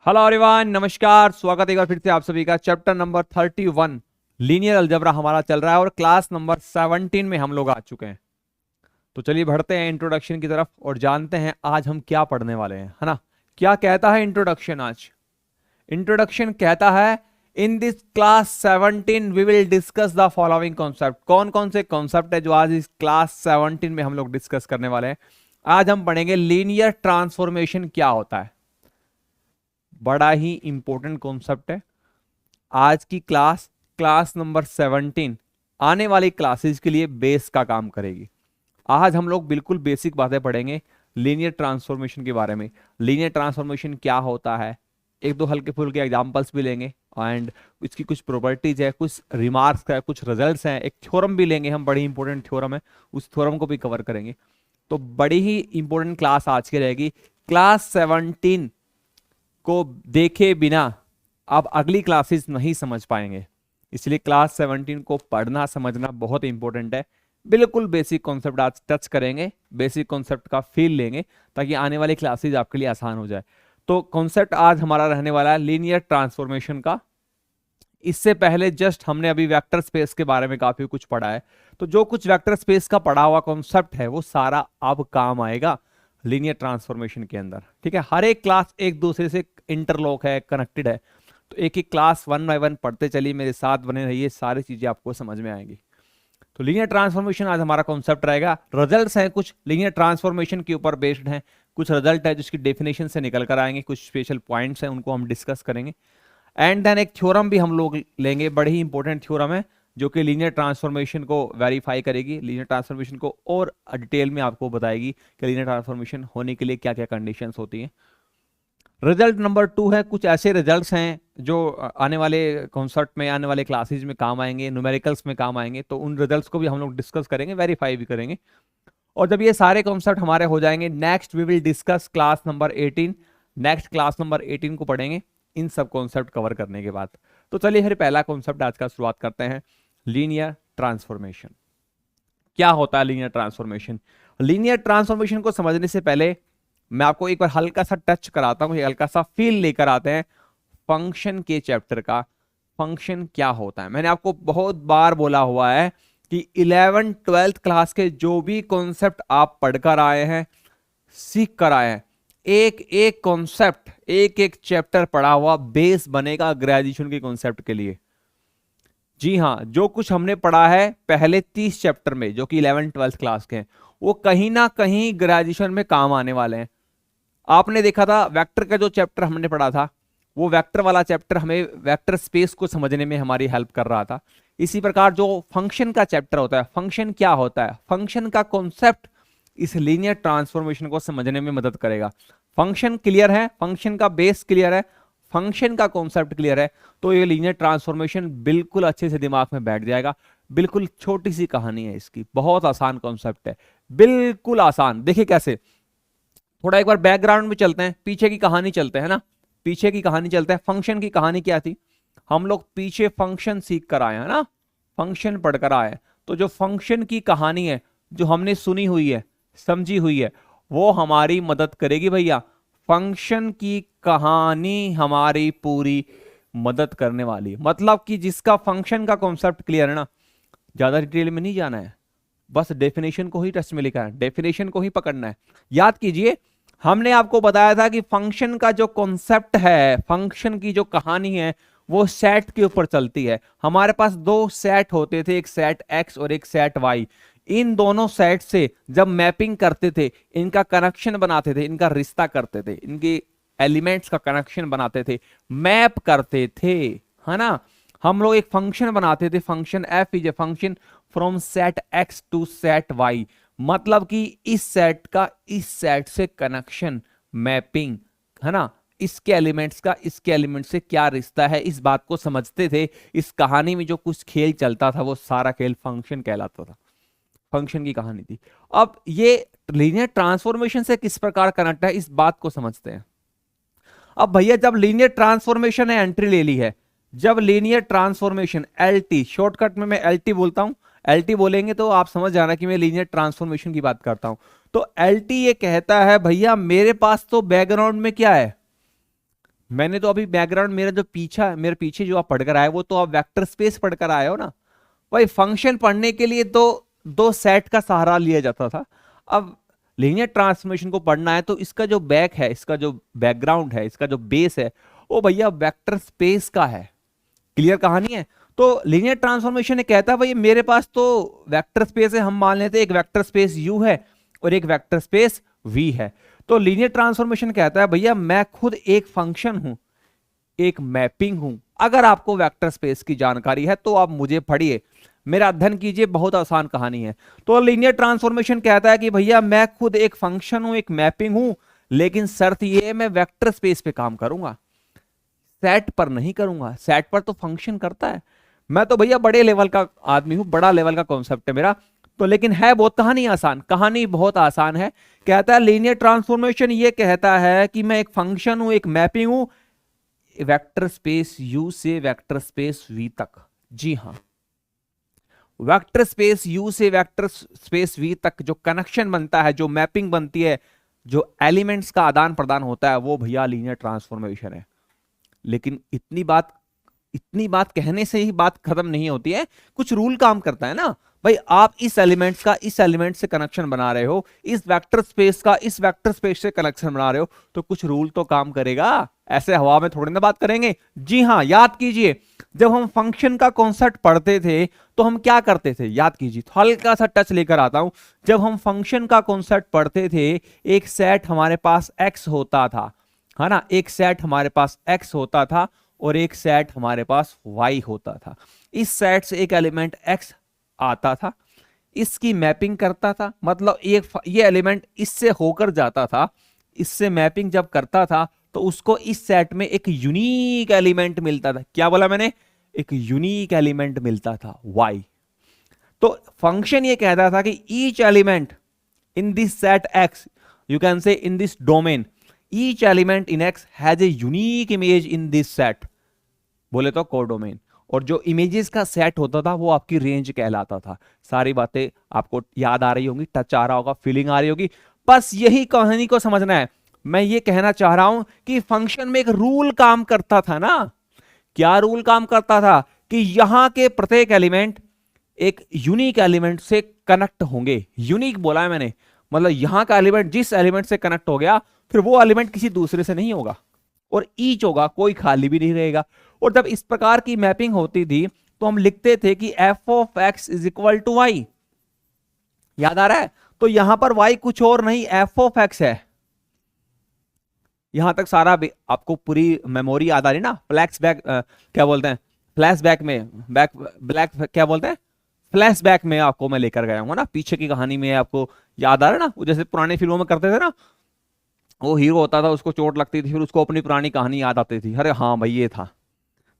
Hello everyone, नमस्कार। स्वागत है एक बार फिर से आप सभी का। चैप्टर नंबर 31 लीनियर अलजेब्रा हमारा चल रहा है और क्लास नंबर 17 में हम लोग आ चुके हैं। तो चलिए बढ़ते हैं इंट्रोडक्शन की तरफ और जानते हैं आज हम क्या पढ़ने वाले हैं, है ना। क्या कहता है इंट्रोडक्शन आज? इंट्रोडक्शन कहता है in this class 17 we will discuss the following concept. कौन कौन से कॉन्सेप्ट है जो आज इस क्लास 17 में हम लोग डिस्कस करने वाले हैं? आज हम पढ़ेंगे लीनियर ट्रांसफॉर्मेशन क्या होता है। बड़ा ही इंपॉर्टेंट कॉन्सेप्ट है। आज की क्लास नंबर 17 आने वाली क्लासेस के लिए बेस का काम करेगी। आज हम लोग बिल्कुल बेसिक बातें पढ़ेंगे लीनियर ट्रांसफॉर्मेशन के बारे में। लीनियर ट्रांसफॉर्मेशन क्या होता है, एक दो हल्के फुल्के एग्जांपल्स भी लेंगे एंड इसकी कुछ प्रॉपर्टीज है, कुछ रिमार्क्स है, कुछ रिजल्ट्स हैं, एक थ्योरम भी लेंगे हम, बड़ी इंपॉर्टेंट थ्योरम है, उस थ्योरम को भी कवर करेंगे। तो बड़ी ही इंपॉर्टेंट क्लास आज की रहेगी। क्लास 17 को देखे बिना आप अगली क्लासेस नहीं समझ पाएंगे, इसलिए क्लास 17 को पढ़ना समझना बहुत इंपॉर्टेंट है। बिल्कुल बेसिक कॉन्सेप्ट आज टच करेंगे, बेसिक कॉन्सेप्ट का फील लेंगे ताकि आने वाली क्लासेस आपके लिए आसान हो जाए। तो कॉन्सेप्ट आज हमारा रहने वाला है लीनियर ट्रांसफॉर्मेशन का। इससे पहले जस्ट हमने अभी वेक्टर स्पेस के बारे में काफी कुछ पढ़ा है, तो जो कुछ वेक्टर स्पेस का पढ़ा हुआ कॉन्सेप्ट है वो सारा अब काम आएगा लीनियर ट्रांसफॉर्मेशन के अंदर। ठीक है, हर एक क्लास एक दूसरे से इंटरलॉक है, कनेक्टेड है, तो एक एक क्लास 1 बाय 1 पढ़ते चलिए, मेरे साथ बने रहिए, सारी चीजें आपको समझ में आएंगी। तो लीनियर ट्रांसफॉर्मेशन आज हमारा कॉन्सेप्ट रहेगा। रिजल्ट्स हैं कुछ लीनियर ट्रांसफॉर्मेशन के ऊपर बेस्ड हैं, कुछ रिजल्ट है जिसकी डेफिनेशन से निकल कर आएंगे, कुछ स्पेशल पॉइंट्स हैं उनको हम डिस्कस करेंगे एंड देन एक थ्योरम भी हम लोग लेंगे, बड़ी ही इंपॉर्टेंट थ्योरम है जो कि लीनियर ट्रांसफॉर्मेशन को वेरीफाई करेगी, लीनियर ट्रांसफॉर्मेशन को और डिटेल में आपको बताएगी कि लीनियर ट्रांसफॉर्मेशन होने के लिए क्या क्या कंडीशंस होती हैं। रिजल्ट नंबर 2 है, कुछ ऐसे रिजल्ट्स हैं जो आने वाले कॉन्सेप्ट में, आने वाले क्लासेस में काम आएंगे, न्यूमेरिकल्स में काम आएंगे, तो उन रिजल्ट्स को भी हम लोग डिस्कस करेंगे, वेरीफाई भी करेंगे। और जब ये सारे कॉन्सेप्ट हमारे हो जाएंगे, next we will discuss class number 18। Next class number 18 को पढ़ेंगे इन सब कॉन्सेप्ट कवर करने के बाद। तो चलिए फिर पहला कॉन्सेप्ट आज का शुरुआत करते हैं, लीनियर ट्रांसफॉर्मेशन। क्या होता है लीनियर ट्रांसफॉर्मेशन? लीनियर ट्रांसफॉर्मेशन को समझने से पहले मैं आपको एक बार हल्का सा टच कराता हूं, हल्का सा फील लेकर आते हैं फंक्शन के चैप्टर का। फंक्शन क्या होता है? मैंने आपको बहुत बार बोला हुआ है कि 11 12th क्लास के जो भी कॉन्सेप्ट आप पढ़कर आए हैं, सीख कर आए हैं, एक एक कॉन्सेप्ट, एक एक चैप्टर पढ़ा हुआ बेस बनेगा ग्रेजुएशन के कॉन्सेप्ट के लिए। जी हाँ, जो कुछ हमने पढ़ा है पहले 30 चैप्टर में जो कि 11 12th क्लास के हैं, वो कहीं ना कहीं ग्रेजुएशन में काम आने वाले हैं। आपने देखा था वेक्टर का जो चैप्टर हमने पढ़ा था, वो वेक्टर वाला चैप्टर हमें वेक्टर स्पेस को समझने में हमारी हेल्प कर रहा था। इसी प्रकार जो फंक्शन का चैप्टर होता है, फंक्शन क्या होता है, फंक्शन का कॉन्सेप्ट इस लीनियर ट्रांसफॉर्मेशन को समझने में मदद करेगा। फंक्शन क्लियर है, फंक्शन का बेस क्लियर है, फंक्शन का कॉन्सेप्ट क्लियर है, तो ये लीनियर ट्रांसफॉर्मेशन बिल्कुल अच्छे से दिमाग में बैठ जाएगा। बिल्कुल छोटी सी कहानी है इसकी, बहुत आसान कॉन्सेप्ट है, बिल्कुल आसान। देखिए कैसे, थोड़ा एक बार बैकग्राउंड में चलते हैं, पीछे की कहानी चलते हैं ना, पीछे की कहानी चलते हैं। फंक्शन की कहानी क्या थी? हम लोग पीछे फंक्शन सीख कर आए हैं ना, फंक्शन पढ़कर आए, तो जो फंक्शन की कहानी है, जो हमने सुनी हुई है, समझी हुई है, वो हमारी मदद करेगी भैया। फंक्शन की कहानी हमारी पूरी मदद करने वाली है। मतलब कि जिसका फंक्शन का कॉन्सेप्ट क्लियर है ना, ज्यादा डिटेल में नहीं जाना है, बस डेफिनेशन को ही टच में लिखा है, डेफिनेशन को ही पकड़ना है। याद कीजिए, हमने आपको बताया था कि फंक्शन का जो कॉन्सेप्ट है, फंक्शन की जो कहानी है, वो सेट के ऊपर चलती है। हमारे पास दो सेट होते थे, एक सेट एक्स और एक सेट वाई। इन दोनों सेट से जब मैपिंग करते थे, इनका कनेक्शन बनाते थे, इनका रिश्ता करते थे, इनके एलिमेंट्स का कनेक्शन बनाते थे, मैप करते थे, है ना। हम लोग एक फंक्शन बनाते थे, function F is a function from set X to set Y. मतलब कि इस सेट का इस सेट से कनेक्शन, मैपिंग, है ना, इसके एलिमेंट्स का इसके एलिमेंट से क्या रिश्ता है, इस बात को समझते थे। इस कहानी में जो कुछ खेल चलता था, वो सारा खेल फंक्शन कहलाता था, फंक्शन की कहानी थी। अब ये लीनियर ट्रांसफॉर्मेशन से किस प्रकार कनेक्ट है, इस बात को समझते हैं। अब भैया जब लीनियर ट्रांसफॉर्मेशन है, एंट्री ले ली है, जब लीनियर ट्रांसफॉर्मेशन एलटी, शॉर्टकट में मैं एलटी बोलता हूं, एलटी बोलेंगे तो आप समझ जाना कि मैं लीनियर ट्रांसफॉर्मेशन की बात करता हूं। तो एलटी ये कहता है भैया मेरे पास तो बैकग्राउंड में क्या है, मैंने तो अभी बैकग्राउंड मेरे पीछे जो आप पढ़कर आए वो तो आप वेक्टर स्पेस पढ़कर आए हो ना भाई। फंक्शन पढ़ने के लिए तो दो सेट का सहारा लिया जाता था। अब लीनियर ट्रांसफॉर्मेशन को पढ़ना है तो इसका जो बैक है, इसका जो बैकग्राउंड है, इसका जो बेस है वो भैया वेक्टर स्पेस का है। क्लियर कहानी है। तो लीनियर ट्रांसफॉर्मेशन कहता है भाई मेरे पास तो वेक्टर स्पेस है, हम मान लेते हैं एक वेक्टर स्पेस U है और एक वेक्टर स्पेस V है। तो लीनियर ट्रांसफॉर्मेशन कहता है भैया मैं खुद एक फंक्शन हूं, एक मैपिंग हूं। अगर आपको वेक्टर स्पेस की जानकारी है तो आप मुझे पढ़िए, मेरा अध्ययन कीजिए, बहुत आसान कहानी है। तो लीनियर ट्रांसफॉर्मेशन कहता है कि भैया मैं खुद एक फंक्शन हूं, एक मैपिंग हूं, लेकिन शर्त यह है मैं वेक्टर स्पेस पे काम करूंगा, सेट पर नहीं करूंगा। सेट पर तो फंक्शन करता है। मैं तो भैया बड़े लेवल का आदमी हूं, बड़ा लेवल का कॉन्सेप्ट है मेरा तो। लेकिन है बहुत कहानी आसान, कहानी बहुत आसान है। कहता है लीनियर ट्रांसफॉर्मेशन ये कहता है कि मैं एक फंक्शन हूं, एक मैपिंग हूं वेक्टर स्पेस U से वेक्टर स्पेस V तक। जी हां, वेक्टर स्पेस U से वेक्टर स्पेस V तक जो कनेक्शन बनता है, जो मैपिंग बनती है, जो एलिमेंट्स का आदान प्रदान होता है वो भैया लीनियर ट्रांसफॉर्मेशन है। लेकिन इतनी बात कहने से ही बात खत्म नहीं होती है, कुछ रूल काम करता है ना भाई। आप इस एलिमेंट्स का इस एलिमेंट से कनेक्शन बना रहे हो, इस वेक्टर स्पेस का इस वेक्टर स्पेस से कनेक्शन बना रहे हो, तो कुछ रूल तो काम करेगा, ऐसे हवा में थोड़ी ना बात करेंगे। जी हां, याद कीजिए जब हम फंक्शन का कॉन्सेप्ट पढ़ते थे तो हम क्या करते थे, याद कीजिए, हल्का सा टच लेकर आता हूं। जब हम फंक्शन का कॉन्सेप्ट पढ़ते थे एक सेट हमारे पास x होता था, है ना, एक सेट हमारे पास x होता था और एक सेट हमारे पास y होता था। इस सेट से एक एलिमेंट x आता था, इसकी मैपिंग करता था, मतलब ये एलिमेंट इससे होकर जाता था, इससे मैपिंग जब करता था तो उसको इस सेट में एक यूनिक एलिमेंट मिलता था। क्या बोला मैंने, एक यूनिक एलिमेंट मिलता था y। तो फंक्शन ये कहता था कि each element in this set x, you can say in this domain, each element in x has a unique image in this set, बोले तो कोडोमेन। और जो इमेजेस का सेट होता था वो आपकी रेंज कहलाता था। सारी बातें आपको याद आ रही होंगी, टच आ रहा होगा, फीलिंग आ रही होगी। बस यही कहानी को समझना है। मैं ये कहना चाह रहा हूं कि फंक्शन में एक रूल काम करता था ना। क्या रूल काम करता था कि यहां के प्रत्येक एलिमेंट एक यूनिक एलिमेंट से कनेक्ट होंगे। यूनिक बोला है मैंने, मतलब यहां का एलिमेंट जिस एलिमेंट से कनेक्ट हो गया फिर वो एलिमेंट किसी दूसरे से नहीं होगा और ईच होगा, कोई खाली भी नहीं रहेगा। और जब इस प्रकार की मैपिंग होती थी तो हम लिखते थे कि f of x is equal to y। याद आ रहा है। तो यहां पर y कुछ और नहीं f of x है। यहां तक सारा आपको पूरी मेमोरी याद आ रही ना। फ्लैशबैक क्या बोलते हैं, फ्लैशबैक में बैक ब्लैक क्या बोलते हैं, फ्लैशबैक में आपको मैं लेकर गया हूं ना, पीछे की कहानी में आपको याद आ रहा है ना। वो जैसे पुराने फिल्मों में करते थे ना, वो हीरो होता था, उसको चोट लगती थी, फिर उसको अपनी पुरानी कहानी याद आती थी, अरे हाँ भाई ये था।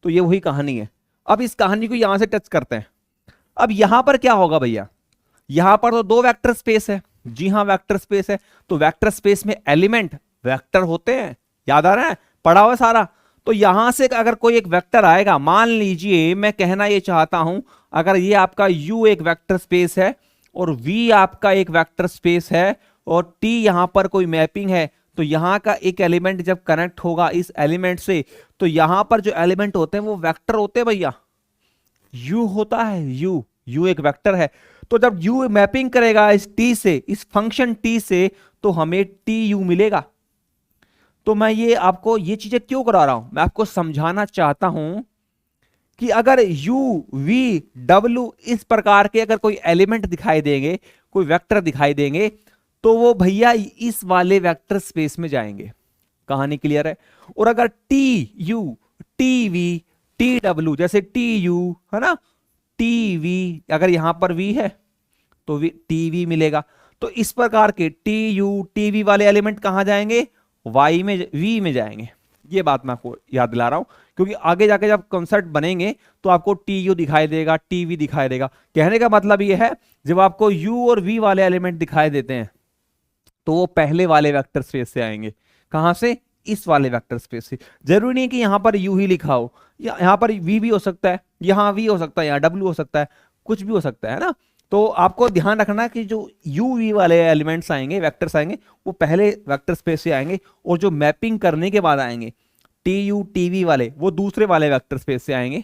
तो ये वही कहानी है। अब इस कहानी को यहां से टच करते हैं। अब यहां पर क्या होगा भैया, यहां पर तो दो वेक्टर स्पेस है। जी हाँ, वेक्टर स्पेस है। तो वेक्टर स्पेस में एलिमेंट वेक्टर होते हैं, याद आ रहा है, पढ़ा हुआ सारा। तो यहां से अगर कोई एक वेक्टर आएगा, मान लीजिए मैं कहना ये चाहता हूं अगर ये आपका U एक वेक्टर स्पेस है और V आपका एक वेक्टर स्पेस है और T यहां पर कोई मैपिंग है, तो यहां का एक एलिमेंट जब कनेक्ट होगा इस एलिमेंट से तो यहां पर जो एलिमेंट होते हैं वो वेक्टर होते हैं भैया। U होता है, U एक वेक्टर है। तो जब U मैपिंग करेगा इस T से, इस फंक्शन T से, तो हमें TU मिलेगा। तो मैं ये आपको ये चीजें क्यों करा रहा हूं, मैं आपको समझाना चाहता हूं कि अगर U V W इस प्रकार के अगर कोई एलिमेंट दिखाई देंगे, कोई वेक्टर दिखाई देंगे, तो वो भैया इस वाले वेक्टर स्पेस में जाएंगे। कहानी क्लियर है। और अगर TU TV TW, जैसे TU है ना, TV अगर यहां पर V है तो TV मिलेगा। तो इस प्रकार के TU TV वाले एलिमेंट कहां जाएंगे, Y में, V में जाएंगे। ये बात मैं आपको याद दिला रहा हूं क्योंकि आगे जाके जब कॉन्सेप्ट बनेंगे तो आपको TU दिखाई देगा, TV दिखाई देगा। कहने का मतलब ये है जब आपको U और V वाले एलिमेंट दिखाई देते हैं तो वो पहले वाले वेक्टर स्पेस से आएंगे। कहां से, इस वाले वेक्टर स्पेस से। जरूरी नहीं कि यहां पर U ही लिखा हो, यहां पर V भी हो सकता है, यहां V हो सकता है, यहां W हो सकता है, कुछ भी हो सकता है ना। तो आपको ध्यान रखना कि जो UV वाले एलिमेंट्स आएंगे, वेक्टर्स आएंगे, वो पहले वेक्टर स्पेस से आएंगे और जो मैपिंग करने के बाद आएंगे टी यू टी वी वाले वो दूसरे वाले वेक्टर स्पेस से आएंगे।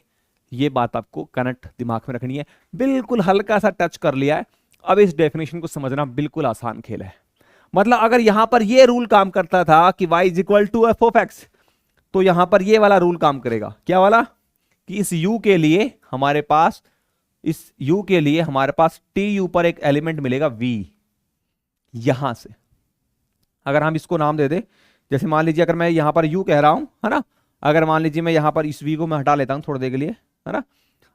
ये बात आपको कनेक्ट दिमाग में रखनी है। बिल्कुल हल्का सा टच कर लिया है। अब इस डेफिनेशन को समझना बिल्कुल आसान खेल है। मतलब अगर यहां पर ये रूल काम करता था कि y is equal to F of X, तो यहां पर ये वाला रूल काम करेगा। क्या वाला? कि इस u के लिए हमारे पास टी यू पर एक एलिमेंट मिलेगा v। यहां से अगर हम इसको नाम दे दे, जैसे मान लीजिए अगर मैं यहां पर u कह रहा हूं, है ना, अगर मान लीजिए मैं यहां पर इस v को मैं हटा लेता हूं थोड़ी देर के लिए, है ना,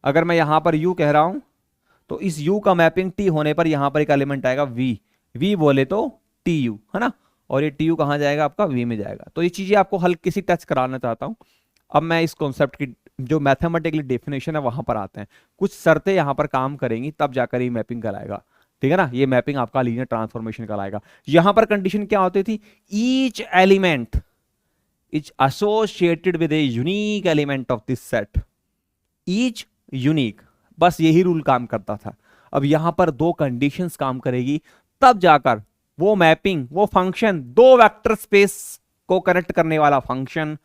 अगर मैं यहां पर u कह रहा हूं तो इस u का मैपिंग t होने पर यहां पर एक एलिमेंट आएगा v बोले तो tu, है ना, और ये tu कहां जाएगा? आपका v में जाएगा। तो ये चीजें आपको हल्की सी टच कराना चाहता हूं। अब मैं इस कॉन्सेप्ट की जो मैथमेटिकली डेफिनेशन है वहां पर आते हैं। कुछ शर्तें यहां पर काम करेंगी तब जाकर ये मैपिंग कराएगा, ठीक है ना। ये मैपिंग आपका लीनियर ट्रांसफॉर्मेशन कराएगा। यहां पर कंडीशन क्या होती थी? Each element is associated with a unique element of this set. Each unique, बस यही रूल काम करता था। अब यहां पर दो कंडीशंस काम करेगी, तब जाकर वो मैपिंग, वो फंक्शन, दो वेक्टर स्पेस को कनेक्ट करने वाला फंक्शन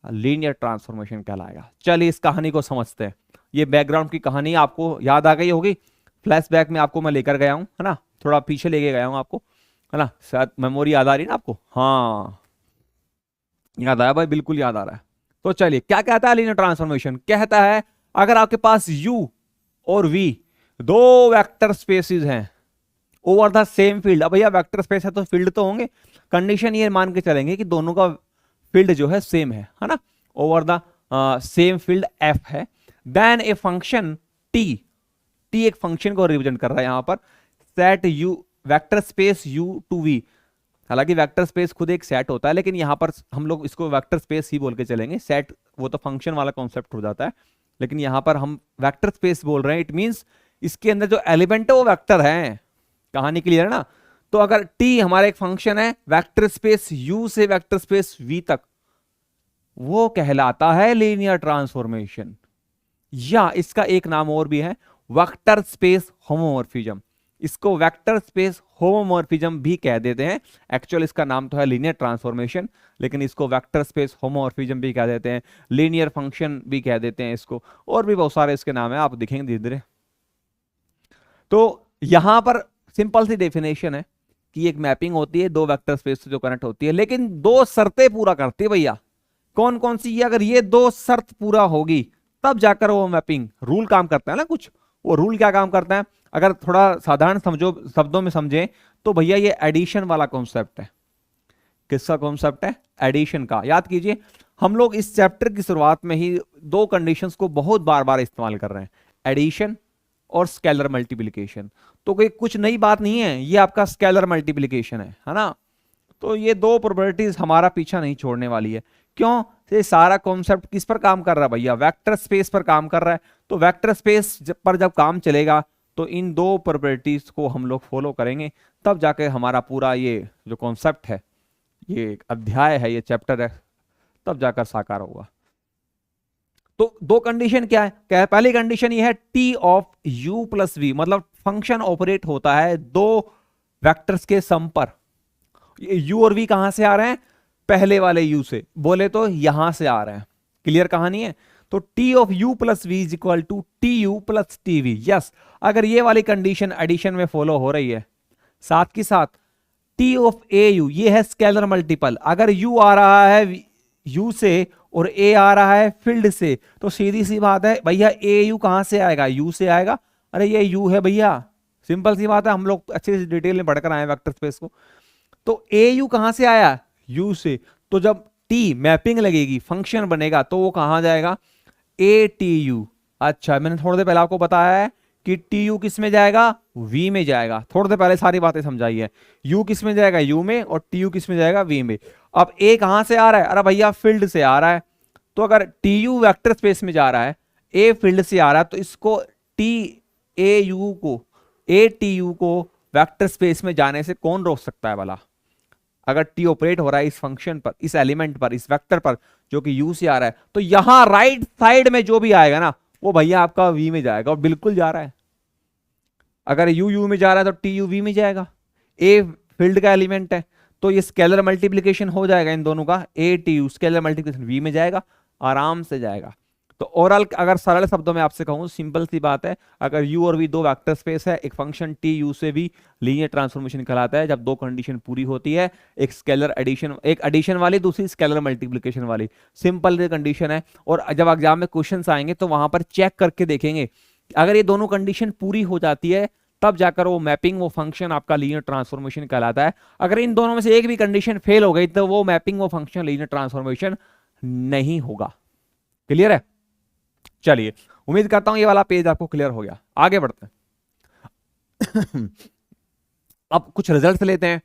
लीनियर ट्रांसफॉर्मेशन कहलाएगा। चलिए इस कहानी को समझते हैं। ये बैकग्राउंड की कहानी आपको याद आ गई होगी। फ्लैशबैक में आपको मैं लेकर गया हूं, है ना, थोड़ा पीछे लेके गया हूं आपको, है ना। शायद मेमोरी याद आ रही है ना आपको? हाँ, याद आया भाई, बिल्कुल याद आ रहा है। तो चलिए, क्या कहता है लीनियर ट्रांसफॉर्मेशन? कहता है अगर आपके पास u और v दो वेक्टर स्पेसिस हैं ओवर द सेम फील्ड। अब भैया वेक्टर स्पेस है तो फील्ड तो होंगे। कंडीशन ये मान के चलेंगे कि दोनों का फील्ड जो है सेम है ना, over the same field f है। देन ए फंक्शन t एक फंक्शन को रिप्रेजेंट कर रहा है यहां पर, set u vector space u to v। हालांकि वेक्टर स्पेस खुद एक सेट होता है, लेकिन यहां पर हम लोग इसको वेक्टर स्पेस ही बोल के चलेंगे। सेट वो तो फंक्शन वाला कॉन्सेप्ट हो जाता है, लेकिन यहां पर हम वेक्टर स्पेस बोल रहे हैं। इट मींस इसके अंदर जो एलिमेंट है वो वेक्टर है। कहानी क्लियर है ना। तो अगर t हमारा एक फंक्शन है वेक्टर स्पेस u से वेक्टर स्पेस v तक, वो कहलाता है लीनियर ट्रांसफॉर्मेशन। या इसका एक नाम और भी है, वेक्टर स्पेस होमोमॉर्फिज्म। इसको वेक्टर स्पेस होमोमॉर्फिज्म भी कह देते हैं। एक्चुअल इसका नाम तो है लीनियर ट्रांसफॉर्मेशन, लेकिन इसको वेक्टर स्पेस होमोमॉर्फिज्म भी कह देते हैं, लीनियर फंक्शन भी कह देते हैं इसको, और भी बहुत सारे इसके नाम है, आप दिखेंगे धीरे धीरे। तो यहां पर सिंपल सी डेफिनेशन है कि एक मैपिंग होती है दो वेक्टर स्पेस से जो कनेक्ट होती है, लेकिन दो शर्तें पूरा करती है भैया। कौन कौन सी? अगर ये दो शर्त पूरा होगी तब जाकर वो मैपिंग रूल काम करता है ना। कुछ वो रूल क्या काम करता है, अगर थोड़ा साधारण समझो, शब्दों में समझे तो भैया ये एडिशन वाला कॉन्सेप्ट है। किसका कॉन्सेप्ट है? एडिशन का। याद कीजिए, हम लोग इस चैप्टर की शुरुआत में ही दो कंडीशंस को बहुत बार बार इस्तेमाल कर रहे हैं, एडिशन और स्केलर मल्टीप्लिकेशन। तो कोई कुछ नई बात नहीं है, ये आपका स्केलर मल्टीप्लिकेशन है ना। तो ये दो प्रॉपर्टीज हमारा पीछा नहीं छोड़ने वाली है। क्यों? ये सारा कॉन्सेप्ट किस पर काम कर रहा है भैया? वेक्टर स्पेस पर काम कर रहा है। तो वेक्टर स्पेस पर जब काम चलेगा तो इन दो प्रॉपर्टीज को हम लोग फॉलो करेंगे, तब जाके हमारा पूरा ये जो कॉन्सेप्ट है, ये अध्याय है, ये चैप्टर है, तब जाकर साकार होगा। तो दो कंडीशन क्या है? पहली कंडीशन ये है T of u plus V, मतलब फंक्शन ऑपरेट होता है दो वेक्टर्स के सम पर। u और v कहां से आ रहे हैं? पहले वाले u से, बोले तो यहां से आ रहे हैं। क्लियर कहानी है। तो t of u plus V is equal to T you plus T V. Yes, अगर ये वाली कंडीशन एडिशन में फॉलो हो रही है, साथ के साथ t ऑफ ए यू, ये है स्केलर मल्टीपल। अगर u आ रहा है u से और a आ रहा है फील्ड से, तो सीधी सी बात है भैया ए यू कहां से आएगा? u से आएगा। अरे ये u है भैया, सिंपल सी बात है, हम लोग अच्छे से डिटेल में पढ़कर आए वेक्टर स्पेस को। तो ए यू कहां से आया? u से। तो जब t मैपिंग लगेगी, फंक्शन बनेगा, तो वो कहां जाएगा? A T U. अच्छा, मैंने थोड़ी देर पहले आपको बताया है कि टी यू किस में जाएगा? v में जाएगा। थोड़ी देर पहले सारी बातें समझाई है। u किस में जाएगा? u में, और टी यू किस में जाएगा? v में। अब a कहां से आ रहा है? अरे भैया फील्ड से आ रहा है। तो अगर टी यू वेक्टर स्पेस में जा रहा है, a फील्ड से आ रहा है, तो इसको टी टी यू को वेक्टर स्पेस में जाने से कौन रोक सकता है भला? अगर टी ऑपरेट हो रहा है इस फंक्शन पर, इस एलिमेंट पर, इस वेक्टर पर जो कि u से आ रहा है, तो यहां राइट साइड में जो भी आएगा ना, वो भैया आपका v में जाएगा, और बिल्कुल जा रहा है। अगर u में जा रहा है तो टी यू v में जाएगा। a फील्ड का एलिमेंट है, तो ये स्केलर मल्टीप्लीकेशन हो जाएगा इन दोनों का, A T U scalar multiplication V में जाएगा, आराम से जाएगा। तो ओवरऑल अगर सरल शब्दों में आपसे कहूं, सिंपल सी बात है, अगर u और v दो वेक्टर स्पेस है, एक फंक्शन t u से v लीनियर ट्रांसफॉर्मेशन कहलाता है जब दो कंडीशन पूरी होती है, एक स्केलर एडिशन, एक एडिशन वाली, दूसरी स्केलर मल्टीप्लिकेशन वाली, सिंपल कंडीशन है। और जब एग्जाम में क्वेश्चन आएंगे तो वहां पर चेक करके देखेंगे, अगर ये दोनों कंडीशन पूरी हो जाती है तब जाकर वो मैपिंग, वो फंक्शन आपका लीनियर ट्रांसफॉर्मेशन कहलाता है। अगर इन दोनों में से एक भी कंडीशन फेल हो गई तो वो मैपिंग, वो फंक्शन लीनियर ट्रांसफॉर्मेशन नहीं होगा। क्लियर है? चलिए, उम्मीद करता हूं ये वाला पेज आपको क्लियर हो गया। आगे बढ़ते हैं। अब कुछ रिजल्ट्स लेते हैं,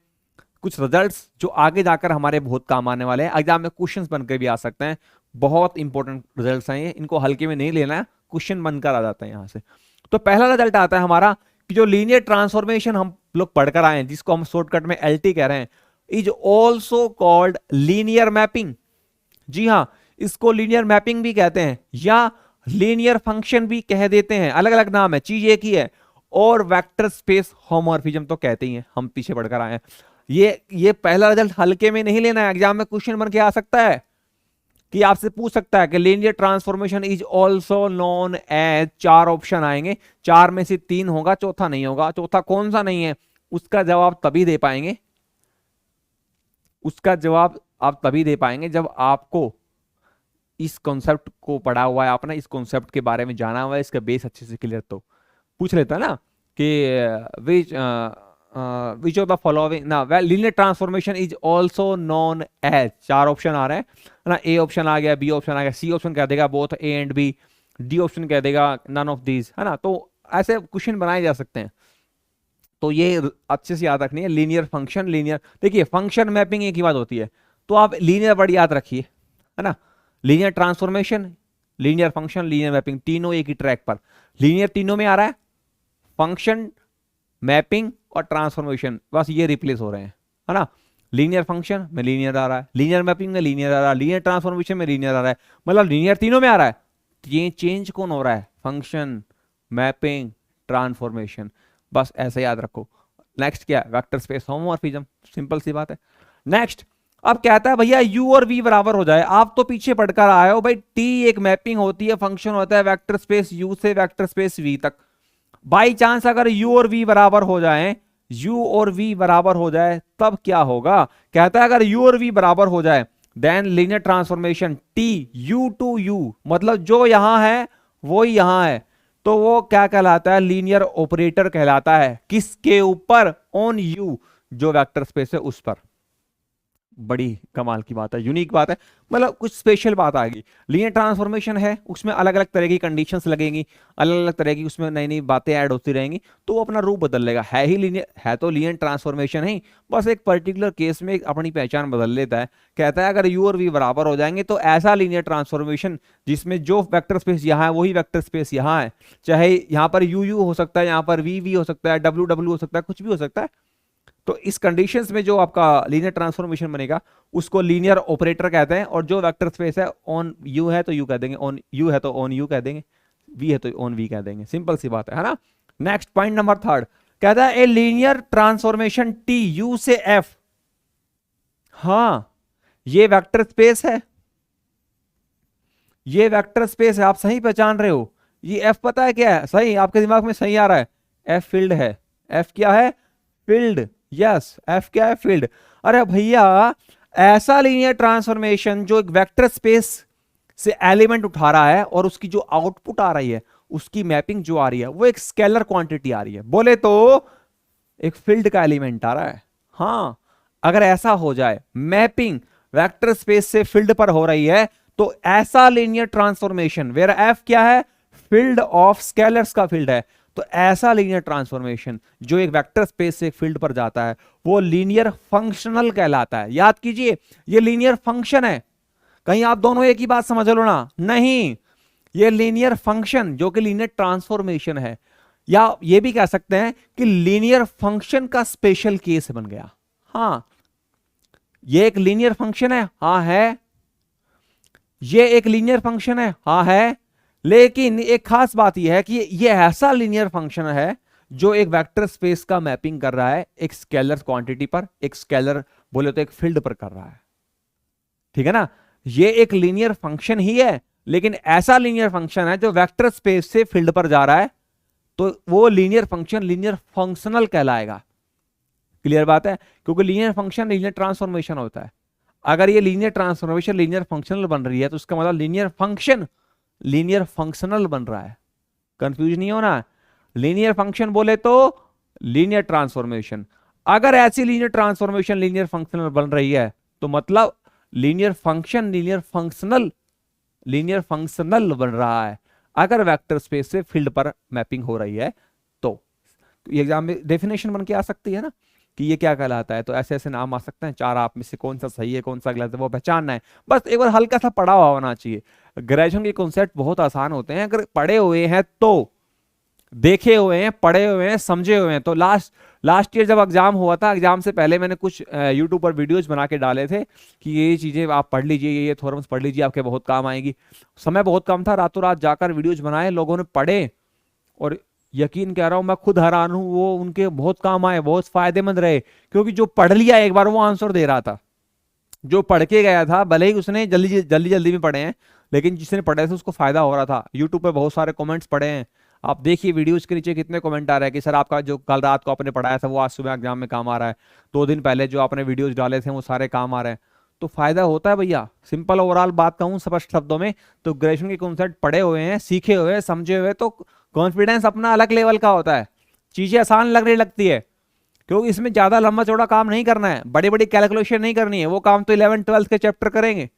कुछ रिजल्ट्स जो आगे जाकर हमारे बहुत काम आने वाले हैं, एग्जाम में क्वेश्चंस बनकर भी आ सकते हैं। बहुत इंपॉर्टेंट रिजल्ट्स हैं ये, इनको हल्के में नहीं लेना है, क्वेश्चन बनकर आ जाते हैं यहां से। तो पहला रिजल्ट आता है हमारा कि जो लीनियर ट्रांसफॉर्मेशन हम लोग पढ़कर आए हैं, जिसको हम शॉर्टकट में एलटी कह रहे हैं, is also called linear mapping. जी हां, इसको लीनियर मैपिंग भी कहते हैं या लीनियर फंक्शन भी कह देते हैं, अलग अलग नाम है, चीज एक ही है। और वेक्टर स्पेस होमोमॉर्फिज्म तो कहते ही हैं, हम पीछे पढ़कर आए हैं। ये पहला रिजल्ट हल्के में नहीं लेना है, एग्जाम में क्वेश्चन बन के आ सकता है कि आपसे पूछ सकता है कि linear transformation is also known as, चार ऑप्शन आएंगे, चार में से तीन होगा, चौथा नहीं होगा। चौथा कौन सा नहीं है, उसका जवाब तभी दे पाएंगे, उसका जवाब आप तभी दे पाएंगे जब आपको इस कॉन्सेप्ट को पढ़ा हुआ है, आपने इस कॉन्सेप्ट के बारे में जाना हुआ है, इसका बेस अच्छे से क्लियर। तो पूछ लेता है ना कि विच ऑफ द फॉलोइंग ना linear transformation is also known as, चार ऑप्शन आ रहे हैं ना, ए ऑप्शन आ गया, बी ऑप्शन आ गया, सी ऑप्शन कह देगा both A and B, D option कह देगा नन ऑफ दीज, है ना। तो ऐसे क्वेश्चन बनाए जा सकते हैं। तो ये अच्छे से याद रखनी है, लीनियर फंक्शन, लीनियर, देखिए फंक्शन मैपिंग एक ही बात होती है, तो आप लीनियर वर्ड याद रखिए, है ना। Linear transformation, linear function, linear mapping, तीनों एक ही ट्रैक पर, लीनियर तीनों में आ रहा है, फंक्शन, मैपिंग और ट्रांसफॉर्मेशन, बस ये रिप्लेस हो रहे हैं, है ना। लीनियर फंक्शन में लीनियर आ रहा है, लीनियर मैपिंग में लीनियर आ रहा है, लीनियर ट्रांसफॉर्मेशन में लीनियर आ रहा है, मतलब लीनियर तीनों में आ रहा है। ये चेंज कौन हो रहा है, फंक्शन, मैपिंग, ट्रांसफॉर्मेशन, बस ऐसे याद रखो। नेक्स्ट क्या है, वेक्टर स्पेस होमोमॉर्फिज्म, सिंपल सी बात है। नेक्स्ट अब कहता है भैया u और v बराबर हो जाए। आप तो पीछे पढ़कर आए हो भाई, t एक मैपिंग होती है, फंक्शन होता है वेक्टर स्पेस u से वेक्टर स्पेस v तक। बाई चांस अगर u और v बराबर हो जाए, u और v बराबर हो जाए तब क्या होगा, कहता है अगर u और v बराबर हो जाए then linear transformation t u to u, मतलब जो यहां है वो ही यहां है, तो वो क्या कहलाता है, लीनियर ऑपरेटर कहलाता है। किसके ऊपर, ऑन u, जो वेक्टर स्पेस है उस पर। बड़ी कमाल की बात है, यूनिक बात है, मतलब कुछ स्पेशल बात आ गई। लीनियर ट्रांसफॉर्मेशन है, उसमें अलग अलग तरह की कंडीशंस लगेंगी, अलग अलग तरह की उसमें नई नई बातें ऐड होती रहेंगी, तो वो अपना रूप बदल लेगा। है ही लीनियर, है तो लीनियर ट्रांसफॉर्मेशन ही, बस एक पर्टिकुलर केस में अपनी पहचान बदल लेता है। कहता है अगर यू और वी बराबर हो जाएंगे तो ऐसा लीनियर ट्रांसफॉर्मेशन जिसमें जो वेक्टर स्पेस यहाँ है वही वेक्टर स्पेस यहाँ है, चाहे यहाँ पर यू यू हो सकता है, यहाँ पर वी वी हो सकता है, डब्ल्यू डब्ल्यू हो सकता है, कुछ भी हो सकता है। तो इस कंडीशंस में जो आपका लीनियर ट्रांसफॉर्मेशन बनेगा उसको लीनियर ऑपरेटर कहते हैं। और जो वेक्टर स्पेस है, ऑन यू है तो यू कह देंगे, ऑन यू है तो ऑन यू कह देंगे, वी है तो ऑन वी कह देंगे, सिंपल सी बात है ना। नेक्स्ट पॉइंट नंबर थर्ड कहता है ए लीनियर ट्रांसफॉर्मेशन टी यू से एफ, हाँ ये वेक्टर स्पेस है, ये वेक्टर स्पेस है, आप सही पहचान रहे हो। ये एफ पता है क्या है, सही आपके दिमाग में सही आ रहा है, एफ फील्ड है। एफ क्या है, फील्ड, यस एफ क्या है, फील्ड। अरे भैया ऐसा लीनियर ट्रांसफॉर्मेशन जो एक वेक्टर स्पेस से एलिमेंट उठा रहा है और उसकी जो आउटपुट आ रही है, उसकी मैपिंग जो आ रही है वो एक स्केलर क्वांटिटी आ रही है, बोले तो एक फील्ड का एलिमेंट आ रहा है। हाँ अगर ऐसा हो जाए, मैपिंग वेक्टर स्पेस से फील्ड पर हो रही है, तो ऐसा लीनियर ट्रांसफॉर्मेशन वेयर एफ क्या है, फील्ड ऑफ स्केलर्स का फील्ड है, तो ऐसा लीनियर ट्रांसफॉर्मेशन जो एक वेक्टर स्पेस से एक फील्ड पर जाता है वो लीनियर फंक्शनल कहलाता है। याद कीजिए ये लीनियर फंक्शन है, कहीं आप दोनों एक ही बात समझ लो ना, नहीं ये लीनियर फंक्शन जो कि लीनियर ट्रांसफॉर्मेशन है, या ये भी कह सकते हैं कि लीनियर फंक्शन का स्पेशल केस बन गया। हाँ ये एक लीनियर फंक्शन है, हाँ है, ये एक लीनियर फंक्शन है, हाँ है, लेकिन एक खास बात यह है कि ये ऐसा लीनियर फंक्शन है जो एक वेक्टर स्पेस का मैपिंग कर रहा है एक स्केलर क्वांटिटी पर, एक स्केलर बोले तो एक फील्ड पर कर रहा है, ठीक है ना। ये एक लीनियर फंक्शन ही है, लेकिन ऐसा लीनियर फंक्शन है जो वेक्टर स्पेस से फील्ड पर जा रहा है, तो वो लीनियर फंक्शन लीनियर फंक्शनल कहलाएगा। क्लियर बात है, क्योंकि लीनियर फंक्शन लीनियर ट्रांसफॉर्मेशन होता है। अगर ये लीनियर ट्रांसफॉर्मेशन लीनियर फंक्शनल बन रही है तो उसका मतलब लीनियर फंक्शन लीनियर फंक्शनल बन रहा है। कंफ्यूज नहीं होना, लीनियर फंक्शन बोले तो लीनियर ट्रांसफॉर्मेशन, अगर ऐसी लीनियर ट्रांसफॉर्मेशन लीनियर फंक्शनल बन रही है तो मतलब लीनियर फंक्शन लीनियर फंक्शनल बन रहा है, अगर वेक्टर स्पेस से फील्ड पर मैपिंग हो रही है तो। एग्जाम में डेफिनेशन बन के आ सकती है ना कि ये क्या कहलाता है, तो ऐसे ऐसे नाम आ सकते हैं, चार आप में से कौन सा सही है कौन सा गलत है वो पहचानना है, बस एक बार हल्का सा पढ़ा हुआ होना चाहिए। ग्रेजुएशन के कॉन्सेप्ट बहुत आसान होते हैं, अगर पढ़े हुए हैं तो, देखे हुए हैं, पढ़े हुए हैं, समझे हुए हैं तो। लास्ट ईयर जब एग्जाम हुआ था, एग्जाम से पहले मैंने कुछ यूट्यूब पर वीडियोज बना के डाले थे कि ये चीजें आप पढ़ लीजिए, ये थ्योरम्स पढ़ लीजिए, आपके बहुत काम आएगी। समय बहुत कम था, रातों रात जाकर वीडियोज बनाए, लोगों ने पढ़े और यकीन कह रहा हूं मैं खुद हैरान हूं, वो उनके बहुत काम आए, बहुत फायदेमंद रहे, क्योंकि जो पढ़ लिया एक बार वो आंसर दे रहा था। जो पढ़ के गया था भले ही उसने जल्दी जल्दी जल्दी में पढ़े हैं, लेकिन जिसने पढ़े थे उसको फायदा हो रहा था। यूट्यूब पे बहुत सारे कमेंट्स पढ़े हैं, आप देखिए वीडियोस के नीचे कितने कमेंट आ रहे हैं कि सर आपका जो कल रात को आपने पढ़ाया था वो आज सुबह एग्जाम में काम आ रहा है, 2 दिन पहले जो आपने वीडियोस डाले थे वो सारे काम आ रहे हैं। तो फायदा होता है भैया। सिंपल ओवरऑल बात कहूं स्पष्ट शब्दों में तो ग्रेजुएशन के कॉन्सेप्ट पढ़े हुए हैं, सीखे हुए हैं, समझे हुए, तो कॉन्फिडेंस अपना अलग लेवल का होता है, चीजें आसान लगने लगती है, क्योंकि इसमें ज्यादा लंबा चौड़ा काम नहीं करना है, बड़ी बड़ी कैलकुलेशन नहीं करनी है, वो काम तो 11th-12th के चैप्टर करेंगे।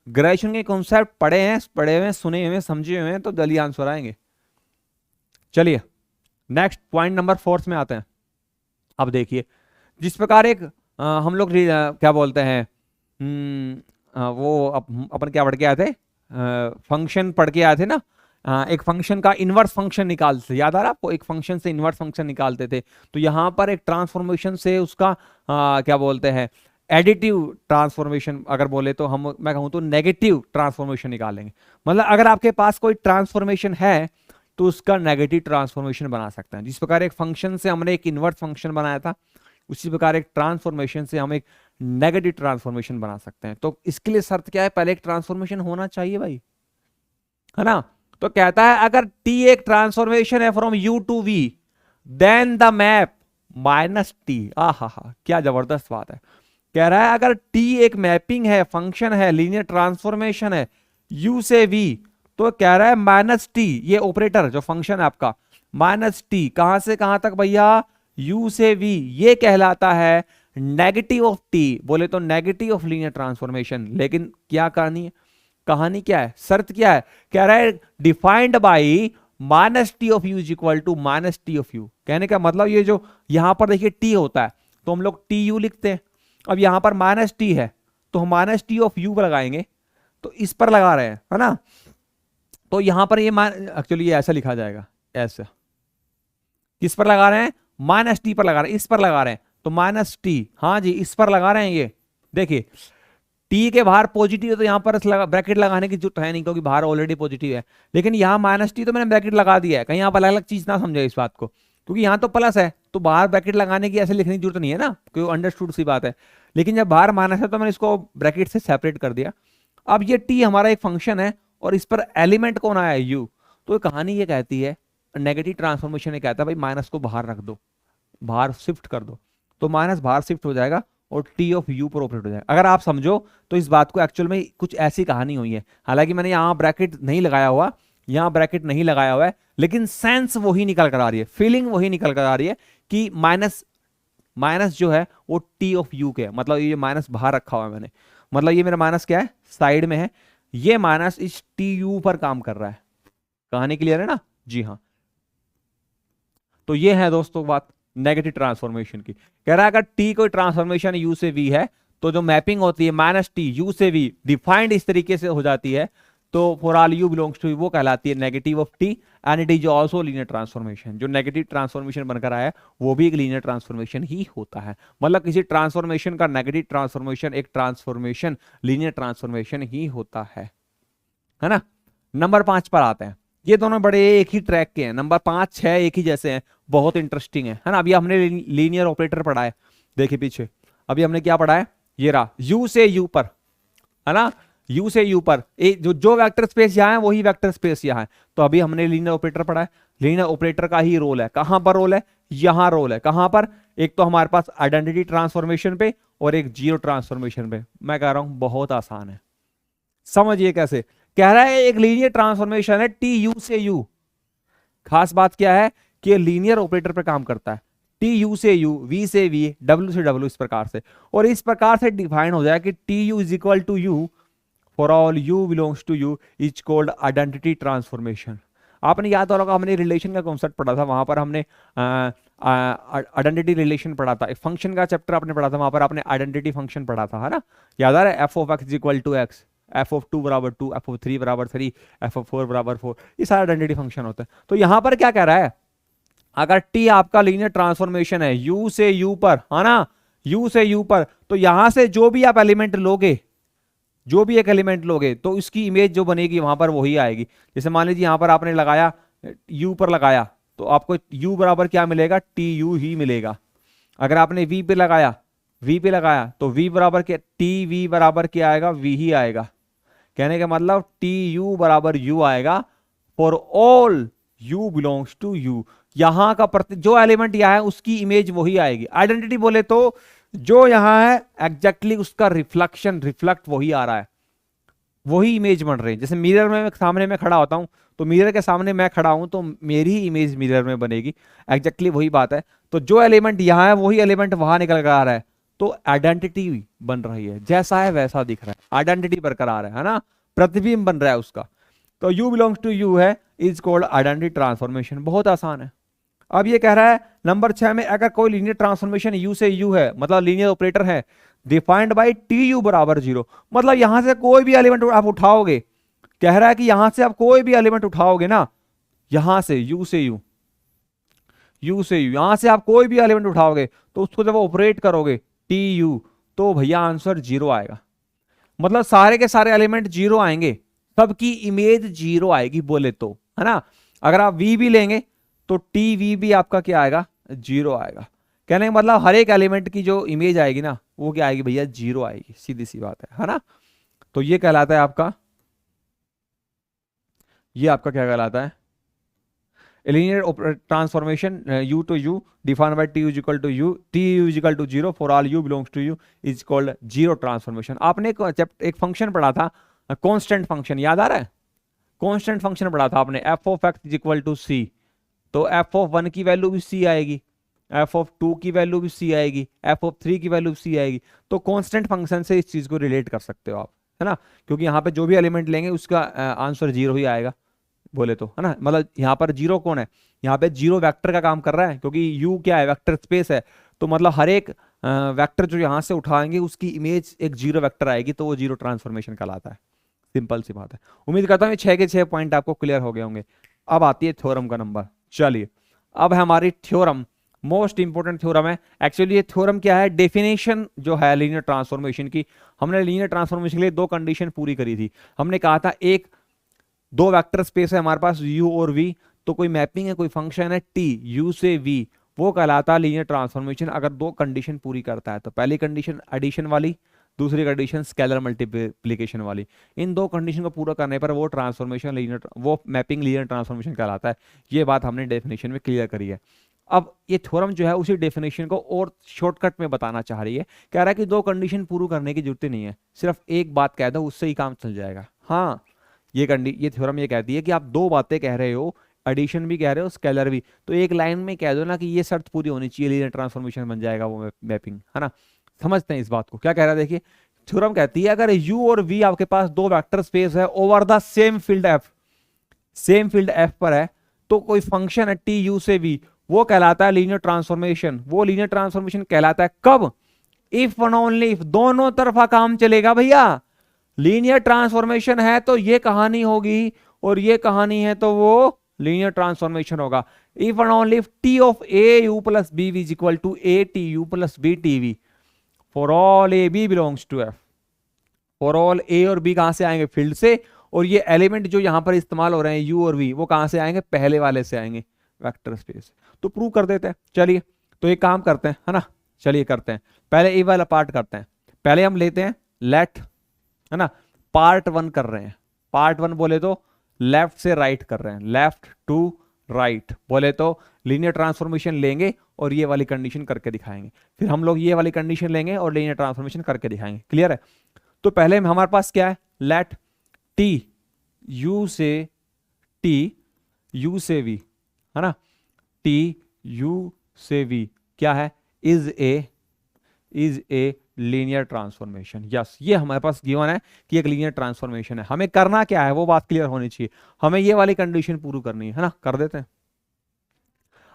ग्रेजुएशन के कॉन्सेप्ट पढ़े हुए, सुने हुए, समझे हुए हैं तो जल्दी आंसर आएंगे। चलिए नेक्स्ट पॉइंट नंबर 4 में आते हैं। अब देखिए जिस प्रकार एक हम लोग क्या बोलते हैं वो अपन क्या पढ़ के आए थे, फंक्शन पढ़ के आए थे ना, एक फंक्शन का इनवर्स फंक्शन निकालते, याद आ रहा है आपको, एक फंक्शन से इनवर्स फंक्शन निकालते थे। तो यहां पर एक ट्रांसफॉर्मेशन से उसका क्या बोलते हैं एडिटिव ट्रांसफॉर्मेशन, अगर बोले तो हम, मैं कहूं तो नेगेटिव ट्रांसफॉर्मेशन निकालेंगे। मतलब अगर आपके पास कोई ट्रांसफॉर्मेशन है तो उसका नेगेटिव ट्रांसफॉर्मेशन बना सकते हैं। जिस प्रकार एक फंक्शन से हमने एक इनवर्स फंक्शन बनाया था, उसी प्रकार एक ट्रांसफॉर्मेशन से हम एक नेगेटिव ट्रांसफॉर्मेशन बना सकते हैं। तो इसके लिए शर्त क्या है, पहले एक ट्रांसफॉर्मेशन होना चाहिए भाई, है ना। तो कहता है अगर टी एक ट्रांसफॉर्मेशन है from U to V then the map minus T. आहा क्या जबरदस्त बात है। कह रहा है अगर टी एक मैपिंग है, फंक्शन है, लीनियर ट्रांसफॉर्मेशन है यू से वी, तो कह रहा है माइनस टी, ये ऑपरेटर जो फंक्शन है आपका माइनस टी कहां से कहां तक भैया, यू से वी, ये कहलाता है नेगेटिव ऑफ टी। बोले तो नेगेटिव ऑफ लीनियर ट्रांसफॉर्मेशन। लेकिन क्या कहानी है, कहानी क्या है, शर्त क्या है, कह रहा है defined by minus T of U is equal to minus T of U. कहने का मतलब ये जो यहां पर देखिए टी होता है तो हम लोग टी यू लिखते हैं, अब यहां पर माइनस टी है तो हम माइनस टी ऑफ यू पर लगाएंगे, तो इस पर लगा रहे हैं, है ना। तो यहां पर ये एक्चुअली ये ऐसा लिखा जाएगा, ऐसा, किस पर लगा रहे हैं, माइनस टी पर लगा रहे हैं, इस पर लगा रहे हैं, तो माइनस टी, हाँ जी इस पर लगा रहे हैं। ये देखिए टी के बाहर पॉजिटिव है तो यहां पर ब्रैकेट लगाने की जरूरत है नहीं, क्योंकि बाहर ऑलरेडी पॉजिटिव है। लेकिन यहां माइनस टी तो मैंने ब्रैकेट लगा दिया है, कहीं आप अलग अलग चीज ना समझे इस बात को, क्योंकि यहां तो प्लस है तो बाहर ब्रैकेट लगाने की ऐसे लिखने की जरूरत नहीं है ना, क्योंकि अंडरस्टूड सी बात है। लेकिन जब बाहर माइनस है तो मैंने इसको ब्रैकेट से सेपरेट कर दिया। अब ये टी हमारा एक फंक्शन है और इस पर एलिमेंट कौन आया है, यू। तो कहानी ये कहती है, नेगेटिव ट्रांसफॉर्मेशन ये कहता है भाई माइनस को बाहर रख दो, बाहर शिफ्ट कर दो, तो माइनस बाहर शिफ्ट हो जाएगा और टी ऑफ यू पर ऑपरेट हो जाएगा। अगर आप समझो तो इस बात को एक्चुअल में कुछ ऐसी कहानी हुई है, हालांकि मैंने यहाँ ब्रैकेट नहीं लगाया हुआ, यहाँ ब्रैकेट नहीं लगाया हुआ है, लेकिन सेंस वही निकल कर आ रही है, फीलिंग वही निकल कर आ रही है कि माइनस जो है वो टी ऑफ यू के, मतलब ये माइनस बाहर रखा हुआ है मैंने, मतलब ये मेरा माइनस क्या है, साइड में है, ये माइनस इस टी यू पर काम कर रहा है। कहानी क्लियर है ना, जी हाँ। तो ये है दोस्तों बात नेगेटिव ट्रांसफॉर्मेशन की। कह रहा है अगर टी कोई ट्रांसफॉर्मेशन यू से वी है तो जो मैपिंग होती है माइनस टी यू से वी डिफाइंड इस तरीके से हो जाती है, तो for all U belongs to वो कहलाती है negative of T and it is also linear transformation. जो नेगेटिव ट्रांसफॉर्मेशन बनकर आया है वो भी एक लीनियर ट्रांसफॉर्मेशन ही होता है। मतलब किसी ट्रांसफॉर्मेशन का नेगेटिव ट्रांसफॉर्मेशन एक ट्रांसफॉर्मेशन लीनियर ट्रांसफॉर्मेशन ही होता है ना। नंबर 5 पर आते हैं। ये दोनों बड़े एक ही ट्रैक के हैं, नंबर 5, 6 एक ही जैसे हैं, बहुत इंटरेस्टिंग है ना। अभी हमने लीनियर ऑपरेटर पढ़ा है, देखिए पीछे अभी हमने क्या पढ़ा है, ये रहा u से u पर, है ना, u से u पर जो वेक्टर स्पेस यहाँ है वही वेक्टर स्पेस यहाँ है। तो अभी हमने लीनियर ऑपरेटर पढ़ा है, लीनियर ऑपरेटर का ही रोल है, कहां पर रोल है, यहां रोल है, कहां पर, एक तो हमारे पास आइडेंटिटी ट्रांसफॉर्मेशन पे और एक जीरो ट्रांसफॉर्मेशन पे। मैं कह रहा हूं बहुत आसान है, समझिए कैसे। कह रहा है एक लीनियर ट्रांसफॉर्मेशन है टी यू से यू, खास बात क्या है कि लीनियर ऑपरेटर पे काम करता है, टी यू से यू, वी से वी, डब्ल्यू से डब्ल्यू, इस प्रकार से, और इस प्रकार से डिफाइन हो जाए कि T U is equal to U for all U belongs to U is called identity transformation. आपने याद होगा हमने रिलेशन का कॉन्सेप्ट पढ़ा था, वहां पर हमने आइडेंटिटी रिलेशन पढ़ा था, एक फंक्शन का चैप्टर आपने पढ़ा था, वहां पर आपने आइडेंटिटी फंक्शन पढ़ा था, है ना, याद आ रहा है, F of x equal to X, F of 2 बराबर 2, एफ ऑफ 3 बराबर 3, एफ ऑफ 4 बराबर 4, ये सारा आइडेंटिटी फंक्शन होता है। तो यहां पर क्या कह रहा है, अगर टी आपका लीनियर ट्रांसफॉर्मेशन है यू से यू पर, है ना, यू से यू पर, तो यहां से जो भी आप एलिमेंट लोगे, जो भी एक एलिमेंट लोगे तो इसकी इमेज जो बनेगी वहां पर वही आएगी। जैसे मान लीजिए यहां पर आपने लगाया, u पर लगाया, तो आपको u बराबर क्या मिलेगा, टी यू ही मिलेगा। अगर आपने v पे लगाया, v पे लगाया, तो v बराबर क्या, टी वी बराबर क्या आएगा, v ही आएगा। कहने का मतलब टी यू बराबर u आएगा for all u belongs to u। यहां का जो एलिमेंट यहां है उसकी इमेज वही आएगी। आइडेंटिटी बोले तो जो यहां है एग्जैक्टली उसका रिफ्लेक्ट वही आ रहा है, वही इमेज बन रही है। जैसे मिरर में सामने में खड़ा होता हूं, तो मिरर के सामने मैं खड़ा हूं तो मेरी ही इमेज मिरर में बनेगी, एग्जैक्टली वही बात है। तो जो एलिमेंट यहां है वही एलिमेंट वहां निकल कर आ रहा है, तो आइडेंटिटी बन रही है, जैसा है वैसा दिख रहा है, आइडेंटिटी बरकरार है ना, प्रतिबिंब बन रहा है उसका। तो यू बिलोंग्स टू यू है, इज कॉल्ड आइडेंटिटी ट्रांसफॉर्मेशन। बहुत आसान है। अब ये कह रहा है नंबर 6 में, अगर कोई लीनियर ट्रांसफॉर्मेशन यू से यू है, मतलब लीनियर ऑपरेटर है, डिफाइंड बाय टी यू बराबर 0, मतलब यहां से कोई भी एलिमेंट आप उठाओगे, कह रहा है कि यहां से आप कोई भी एलिमेंट उठाओगे ना, यहां से यू से यू, यू से यू, यहां से आप कोई भी एलिमेंट उठाओगे तो उसको जब ऑपरेट करोगे टी यू, तो भैया आंसर 0 आएगा। मतलब सारे के सारे एलिमेंट 0 आएंगे, सबकी इमेज 0 आएगी बोले तो, है ना। अगर आप वी भी लेंगे तो टी वी भी आपका क्या आएगा, 0 आएगा। कहने का मतलब हर एक एलिमेंट की जो इमेज आएगी ना वो क्या आएगी भैया, 0 आएगी, सीधी सी बात है ना। तो ये कहलाता है आपका, ये आपका क्या कहलाता है, linear transformation U to U defined by T U equal to U, T U equal to 0 for all U belongs to U is called zero transformation. आपने एक फंक्शन पढ़ा था कांस्टेंट फंक्शन, याद आ रहा है, कांस्टेंट फंक्शन पढ़ा था आपने, f of x equal to c, तो एफ ऑफ 1 की वैल्यू भी सी आएगी, एफ ऑफ 2 की वैल्यू भी सी आएगी, एफ ऑफ 3 की वैल्यू भी सी आएगी। तो कांस्टेंट फंक्शन से इस चीज को रिलेट कर सकते हो आप, है ना, क्योंकि यहाँ पे जो भी एलिमेंट लेंगे उसका आंसर 0 ही आएगा बोले तो, है ना। मतलब यहाँ पर 0 कौन है, यहाँ पे 0 वेक्टर का काम कर रहा है, क्योंकि u क्या है, वेक्टर स्पेस है। तो मतलब हर एक वेक्टर जो यहाँ से उठाएंगे उसकी इमेज एक 0 वेक्टर आएगी, तो वो 0 ट्रांसफॉर्मेशन कहलाता है। सिंपल सी बात है। उम्मीद करता हूँ 6 के 6 पॉइंट आपको क्लियर हो गए होंगे। अब आती है थ्योरम का नंबर। चलिए अब है हमारी थ्योरम, मोस्ट इंपोर्टेंट थ्योरम है। एक्चुअली ये थ्योरम क्या है, डेफिनेशन जो है लीनियर ट्रांसफॉर्मेशन की। हमने लीनियर ट्रांसफॉर्मेशन के लिए 2 कंडीशन पूरी करी थी। हमने कहा था एक 2 वेक्टर स्पेस है हमारे पास u और v, तो कोई मैपिंग है, कोई फंक्शन है t u से v, वो कहलाता है लीनियर ट्रांसफॉर्मेशन अगर 2 कंडीशन पूरी करता है। तो पहली कंडीशन एडिशन वाली, दूसरी कंडीशन स्केलर मल्टीप्लिकेशन वाली। इन 2 कंडीशन को पूरा करने पर वो ट्रांसफॉर्मेशन लीनियर, वो मैपिंग लीनियर ट्रांसफॉर्मेशन कहलाता है। ये बात हमने डेफिनेशन में क्लियर करी है। अब ये थ्योरम जो है उसी डेफिनेशन को और शॉर्टकट में बताना चाह रही है। कह रहा है कि 2 कंडीशन पूरी करने की जरूरत नहीं है, सिर्फ एक बात कह दो उससे ही काम चल जाएगा। हाँ, ये थ्योरम ये कहती है कि आप 2 बातें कह रहे हो, एडिशन भी कह रहे हो, स्केलर भी, तो एक लाइन में कह दो ना कि ये शर्त पूरी होनी चाहिए, लीनियर ट्रांसफॉर्मेशन बन जाएगा वो मैपिंग, है ना। समझते हैं इस बात को। क्या कह रहा है देखिए, थ्योरम कहती है अगर u और v आपके पास 2 वेक्टर स्पेस है over the same field f, same field f पर है, तो कोई फंक्शन है t u से v, वो कहलाता है लीनियर ट्रांसफॉर्मेशन। वो लीनियर ट्रांसफॉर्मेशन कहलाता है कब, इफ एंड ओनली इफ, दोनों तरफा काम चलेगा भैया। लीनियर ट्रांसफॉर्मेशन है तो ये कहानी होगी, और ये कहानी है तो वो लीनियर ट्रांसफॉर्मेशन होगा। If and only if t of a u plus b is equal to a t u plus b t v for all a b belongs to f। For all a और b कहां से आएंगे, field से, और ये element जो यहां पर इस्तेमाल हो रहे हैं u और v, वो कहां से आएंगे, पहले वाले से आएंगे, वेक्टर स्पेस। तो प्रूव कर देते हैं। चलिए तो एक काम करते हैं, है ना। चलिए करते हैं, पहले ए वाला पार्ट करते हैं। पहले हम लेते हैं लेट, है ना, पार्ट 1 कर रहे हैं। पार्ट 1 बोले तो लेफ्ट से राइट कर रहे हैं, लेफ्ट टू राइट बोले तो लीनियर ट्रांसफॉर्मेशन लेंगे और ये वाली कंडीशन करके दिखाएंगे, फिर हम लोग ये वाली कंडीशन लेंगे और लीनियर ट्रांसफॉर्मेशन करके दिखाएंगे। क्लियर है? तो पहले हमारे पास क्या है, लेट टी यू से टी यू से वी, है ना, टी यू से वी क्या है, is a linear transformation. Yes, ये हमारे पास गिवन है कि एक लीनियर ट्रांसफॉर्मेशन है। हमें करना क्या है वो बात क्लियर होनी चाहिए, हमें ये वाली कंडीशन पूरी करनी है ना, कर देते हैं।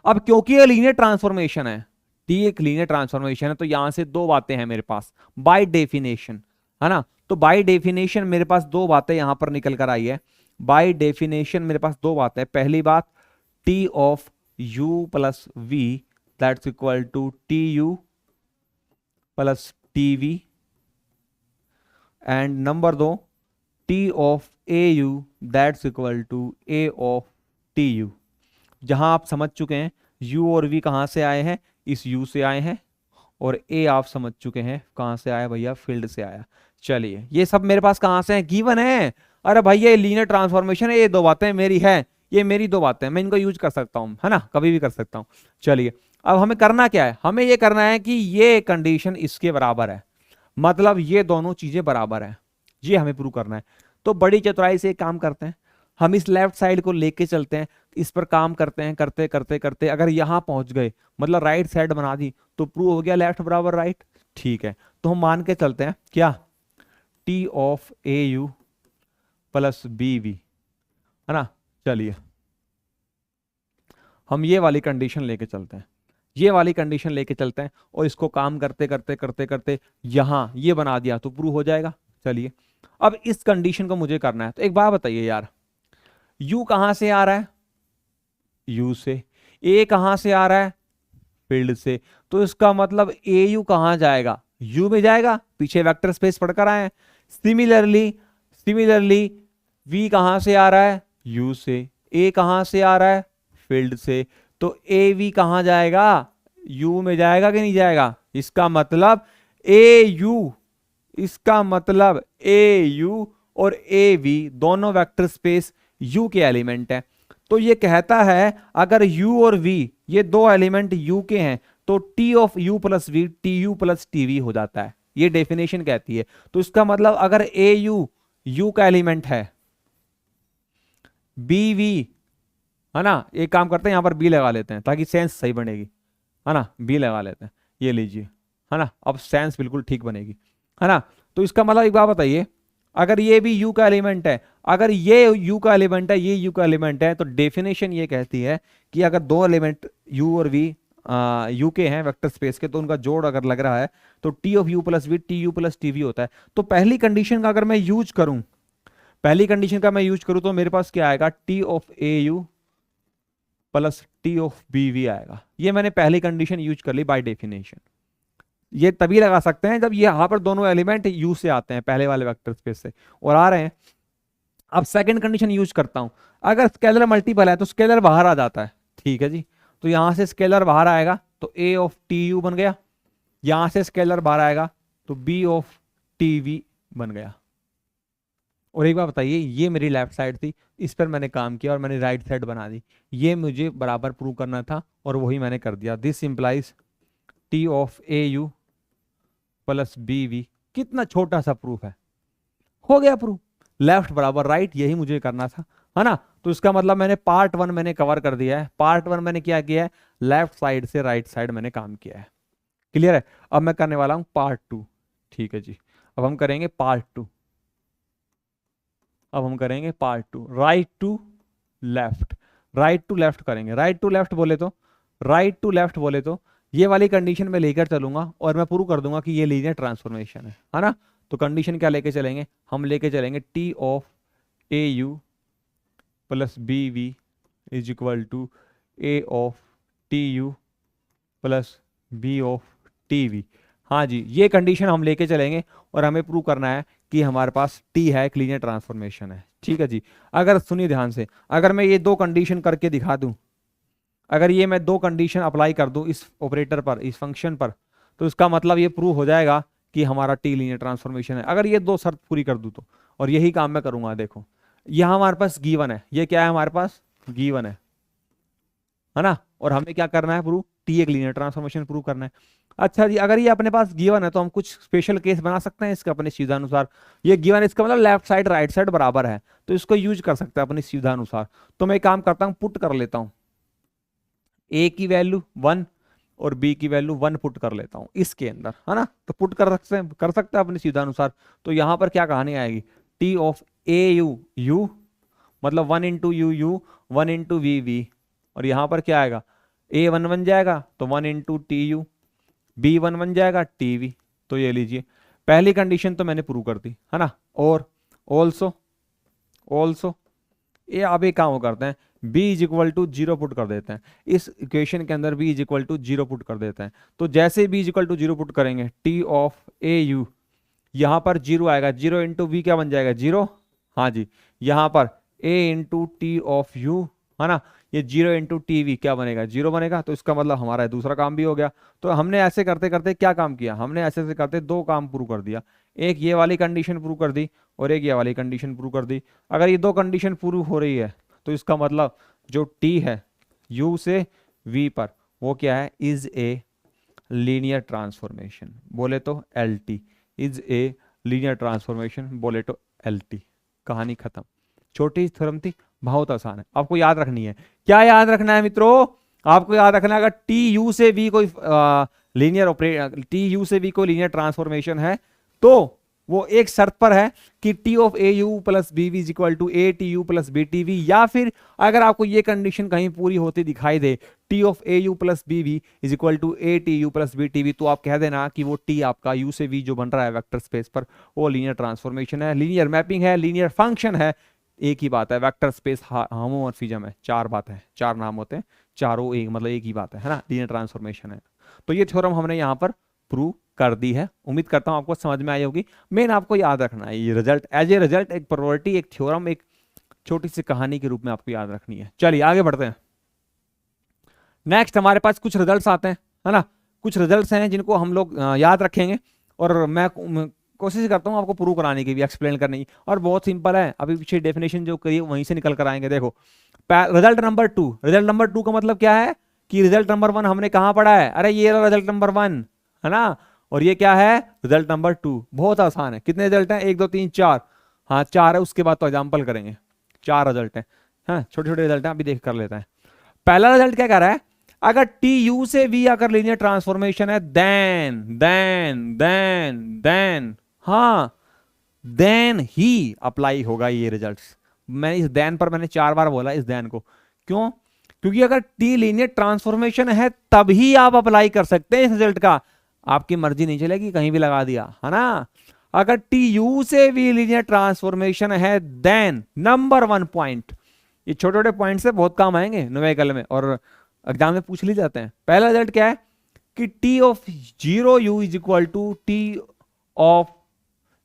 अब क्योंकि ये लीनियर ट्रांसफॉर्मेशन है, टी एक लीनियर ट्रांसफॉर्मेशन है, तो यहां से दो बातें हैं मेरे पास बाय डेफिनेशन, है ना। तो बाय डेफिनेशन मेरे पास दो बातें यहां पर निकल कर आई है। बाय डेफिनेशन मेरे पास दो बातें, पहली बात T of u plus v that's equal to T you plus T v, and number दो T of A u that's equal to a of T u. जहां आप समझ चुके हैं u और v कहां से आए हैं, इस u से आए हैं, और a आप समझ चुके हैं कहां से आया भैया, फील्ड से आया। चलिए ये सब मेरे पास कहां से है, गिवन है। अरे भैया ये लीनियर ट्रांसफॉर्मेशन है, ये दो बातें मेरी है, ये मेरी दो बातें, मैं इनको यूज कर सकता हूं, है ना, कभी भी कर सकता हूं। चलिए अब हमें करना क्या है, हमें ये करना है कि ये कंडीशन इसके बराबर है, मतलब ये दोनों चीजें बराबर है, ये हमें प्रूव करना है। तो बड़ी चतुराई से एक काम करते हैं, हम इस लेफ्ट साइड को लेके चलते हैं, इस पर काम करते हैं, करते करते करते अगर यहां पहुंच गए, मतलब राइट साइड बना दी, तो प्रूव हो गया लेफ्ट बराबर राइट। ठीक है, तो हम मान के चलते हैं क्या, T of A you plus B V, है ना। चलिए हम ये वाली कंडीशन लेके चलते हैं, ये वाली कंडीशन लेके चलते हैं, और इसको काम करते करते करते करते यहां ये बना दिया तो प्रूव हो जाएगा। चलिए अब इस कंडीशन को मुझे करना है, तो एक बात बताइए यार, u कहां से आ रहा है, u से, a कहां से आ रहा है, फील्ड से, तो इसका मतलब ए यू कहां जाएगा, u में जाएगा, पीछे वेक्टर स्पेस पढ़कर आए हैं। सिमिलरली v कहां से आ रहा है, u से, a कहां से आ रहा है, फील्ड से, तो ए वी कहां जाएगा, u में जाएगा कि नहीं जाएगा। इसका मतलब ए यू, इसका मतलब ए यू और ए वी दोनों वेक्टर स्पेस u के एलिमेंट है। तो ये कहता है अगर u और v ये दो एलिमेंट u के हैं तो t of u plus we T U plus T we हो जाता है, ये डेफिनेशन कहती है। तो इसका मतलब अगर ए यू u का एलिमेंट है, बी वी, है ना, एक काम करते हैं यहां पर b लगा लेते हैं ताकि सेंस सही बनेगी, है ना, b लगा लेते हैं, ये लीजिए, है ना, अब सेंस बिल्कुल ठीक बनेगी, है ना। तो इसका मतलब एक बात बताइए, अगर ये भी u का एलिमेंट है, अगर ये u का एलिमेंट है, ये u का एलिमेंट है, तो डेफिनेशन ये कहती है कि अगर दो एलिमेंट u और v u के हैं वेक्टर स्पेस के, तो उनका जोड़ अगर लग रहा है तो t of u plus we T U plus T we होता है। तो पहली कंडीशन का अगर मैं यूज करूं, पहली कंडीशन का मैं यूज करूं तो मेरे पास क्या आएगा, t of A you plus t of b v आएगा। ये मैंने पहली कंडीशन यूज कर ली बाय डेफिनेशन। ये तभी लगा सकते हैं जब ये यहां पर दोनों एलिमेंट u से आते हैं, पहले वाले वेक्टर स्पेस से, और आ रहे हैं। अब सेकंड कंडीशन यूज करता हूं, अगर स्केलर मल्टीपल है तो स्केलर बाहर आ जाता है, ठीक है जी। तो यहां से स्केलर बाहर आएगा तो a ऑफ टी यू बन गया, यहां से स्केलर बाहर आएगा तो b ऑफ टी वी बन गया। और एक बार बताइए, ये मेरी लेफ्ट साइड थी, इस पर मैंने काम किया और मैंने राइट साइड बना दी, ये मुझे बराबर प्रूव करना था और वही मैंने कर दिया। This implies t of A you plus B v. कितना छोटा सा प्रूफ है, हो गया प्रूफ, लेफ्ट बराबर राइट, यही मुझे करना था, है ना। तो इसका मतलब मैंने पार्ट 1 मैंने कवर कर दिया है, पार्ट 1 मैंने क्या किया है, लेफ्ट साइड से राइट साइड मैंने काम किया है। क्लियर है? अब मैं करने वाला हूं पार्ट 2। ठीक है जी, अब हम करेंगे पार्ट 2। अब हम करेंगे part 2, right to left, right to left करेंगे। राइट टू लेफ्ट बोले तो, राइट टू लेफ्ट बोले तो ये वाली कंडीशन में लेकर चलूंगा और मैं प्रूव कर दूंगा कि ये लीनियर ट्रांसफॉर्मेशन है ना। तो कंडीशन क्या लेके चलेंगे, हम लेके चलेंगे t of A you plus B v is equal to a of T U plus b of t v. हाँ जी, ये कंडीशन हम लेके चलेंगे और हमें प्रूव करना है कि हमारे पास टी है, एक लीनियर ट्रांसफॉर्मेशन है। ठीक है जी, अगर सुनिए ध्यान से, अगर मैं ये दो कंडीशन करके दिखा दूं, अगर ये मैं दो कंडीशन अप्लाई कर दूं इस ऑपरेटर पर, इस फंक्शन पर, तो इसका मतलब ये प्रूव हो जाएगा कि हमारा टी लीनियर ट्रांसफॉर्मेशन है, अगर ये दो शर्त पूरी कर दूं तो। और यही काम मैं करूंगा। देखो यहां हमारे पास गिवन है, ये क्या है हमारे पास गिवन है ना, और हमें क्या करना है प्रूव, टी एक लीनियर ट्रांसफॉर्मेशन प्रूव करना है। अच्छा जी, अगर ये अपने पास गिवन है तो हम कुछ स्पेशल केस बना सकते हैं इसका अपनी सुविधा अनुसार। ये गिवन, इसका मतलब लेफ्ट साइड राइट साइड बराबर है, तो इसको यूज कर सकते हैं अपनी सुविधा अनुसार। तो मैं एक काम करता हूं, पुट कर लेता हूं ए की वैल्यू 1 और बी की वैल्यू 1 पुट कर लेता हूं इसके अंदर, है ना। तो पुट कर सकते हैं अपनी सुविधा अनुसार। तो यहां पर क्या कहानी आएगी, t of A u u मतलब 1 into u u 1 into v v, और यहां पर क्या आएगा ए 1 बन जाएगा तो 1 इंटू टी यू, बी 1 बन जाएगा टी वी। तो ये लीजिए पहली कंडीशन तो मैंने प्रूव कर दी, है ना। और ऑल्सो ये अब एक काम करते हैं, b is equal to 0 put कर देते हैं इस इक्वेशन के अंदर, b is equal to 0 put कर देते हैं। तो जैसे b is equal to 0 put करेंगे, t ऑफ ए यू यहां पर 0 आएगा, 0 इंटू वी क्या बन जाएगा 0, हाँ जी। यहां पर a into T of you, है ना, ये 0 इंटू टी वी क्या बनेगा 0 बनेगा। तो इसका मतलब हमारा दूसरा काम भी हो गया। तो हमने ऐसे करते करते क्या काम किया, हमने ऐसे ऐसे करते दो काम प्रूव कर दिया, एक ये वाली कंडीशन प्रूव कर दी और एक ये वाली कंडीशन प्रूव कर दी। अगर ये दो कंडीशन प्रूव हो रही है तो इसका मतलब जो t है u से v पर वो क्या है, इज ए लीनियर ट्रांसफॉर्मेशन, बोले तो LT is a linear transformation, बोले तो LT। कहानी खत्म। छोटी थ्योरम थी, बहुत आसान है, आपको याद रखनी है। क्या याद रखना है मित्रों, आपको याद रखना है अगर टी यू से वी कोई लीनियर ट्रांसफॉर्मेशन है तो वो एक शर्त पर है कि t of A you plus B v is equal to a T U plus b T v, या फिर अगर आपको ये कंडीशन कहीं पूरी होती दिखाई दे, T of A you plus B v is equal to a T U plus b T v, तो आप कह देना कि वो टी आपका यू से वी जो बन रहा है वेक्टर स्पेस पर वो लीनियर ट्रांसफॉर्मेशन है, लीनियर मैपिंग है, लीनियर फंक्शन है। एक ही बात है, वेक्टर स्पेस होमोमॉर्फिज्म है, चार बात है, चार नाम होते हैं, चारों एक मतलब एक ही बात है ना, लीनियर ट्रांसफॉर्मेशन है। तो ये थ्योरम हमने यहाँ पर प्रूव कर दी है, उम्मीद करता हूं आपको समझ में आई होगी। मेन आपको याद रखना है ये रिजल्ट, एज ए रिजल्ट एक प्रोबेबिलिटी, एक थ्योरम, एक छोटी सी कहानी के रूप में आपको याद रखनी है। चलिए आगे बढ़ते हैं। नेक्स्ट हमारे पास कुछ रिजल्ट्स आते हैं, है ना, कुछ रिजल्ट्स हैं जिनको हम लोग याद रखेंगे और मैं कोशिश करता हूं आपको प्रूव कराने की भी, एक्सप्लेन करने की, और बहुत सिंपल है। अभी पीछे डेफिनेशन जो करी वहीं से निकल कर आएंगे। देखो रिजल्ट नंबर 2, रिजल्ट नंबर 2 का मतलब क्या है कि रिजल्ट नंबर 1 हमने कहां पढ़ा है, अरे ये रिजल्ट नंबर 1 है ना, और ये क्या है रिजल्ट नंबर 2। बहुत आसान है। कितने रिजल्ट हैं, 1 2 3 4, हाँ 4 है, उसके बाद तो एग्जाम्पल करेंगे। 4 रिजल्ट हैं, हाँ छोटे छोटे रिजल्ट हैं, अभी देख कर लेते हैं। पहला रिजल्ट क्या कह रहा है, अगर टी यू से वी अगर लीनियर ट्रांसफॉर्मेशन है देन हाँ देन ही अप्लाई होगा ये रिजल्ट्स। मैं इस देन पर मैंने 4 बार बोला, इस देन को क्यों, क्योंकि अगर टी लीनियर ट्रांसफॉर्मेशन है तभी आप अप्लाई कर सकते हैं इस रिजल्ट का, आपकी मर्जी नहीं चलेगी, कहीं भी लगा दिया, है ना। अगर टी यू से वी लीनियर ट्रांसफॉर्मेशन है देन नंबर 1 पॉइंट, ये छोटे छोटे पॉइंट से बहुत काम आएंगे न्यूमेरिकल में और एग्जाम में पूछ ली जाते हैं। पहला रिजल्ट क्या है कि t of 0 u is equal to T of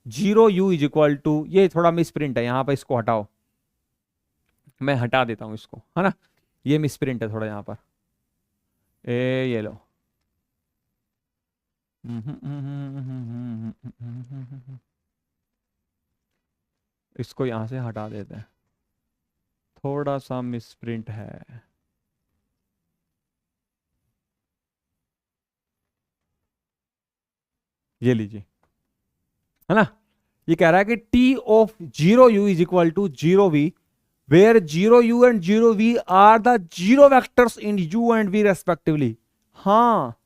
0 u is equal to, ये थोड़ा मिसप्रिंट है यहां पर, इसको हटाओ, मैं हटा देता हूं इसको, है ना, ये मिसप्रिंट है थोड़ा यहां पर, ये लो इसको यहां से हटा देते हैं, थोड़ा सा मिसप्रिंट है। ये लीजिए, है ना, ये कह रहा है कि t of 0 u is equal to 0 v where 0 u and 0 v are the 0 vectors in u and v respectively. हाँ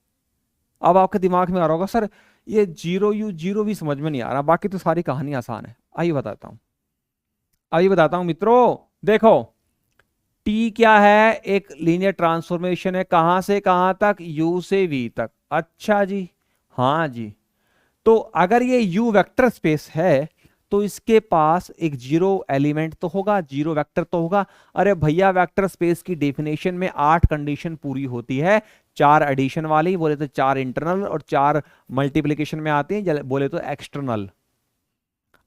अब आपके दिमाग में आ रहा होगा सर ये 0 यू 0 वी समझ में नहीं आ रहा, बाकी तो सारी कहानी आसान है। आइए बताता हूं मित्रों। देखो t क्या है, एक लीनियर ट्रांसफॉर्मेशन है, कहां से कहां तक, u से v तक। अच्छा जी, हाँ जी, तो अगर ये u वेक्टर स्पेस है तो इसके पास एक 0 एलिमेंट तो होगा, 0 वेक्टर तो होगा। अरे भैया वेक्टर स्पेस की डेफिनेशन में 8 कंडीशन पूरी होती है, 4 एडिशन वाली बोले तो 4 इंटरनल और 4 मल्टीप्लिकेशन में आती है बोले तो एक्सटर्नल।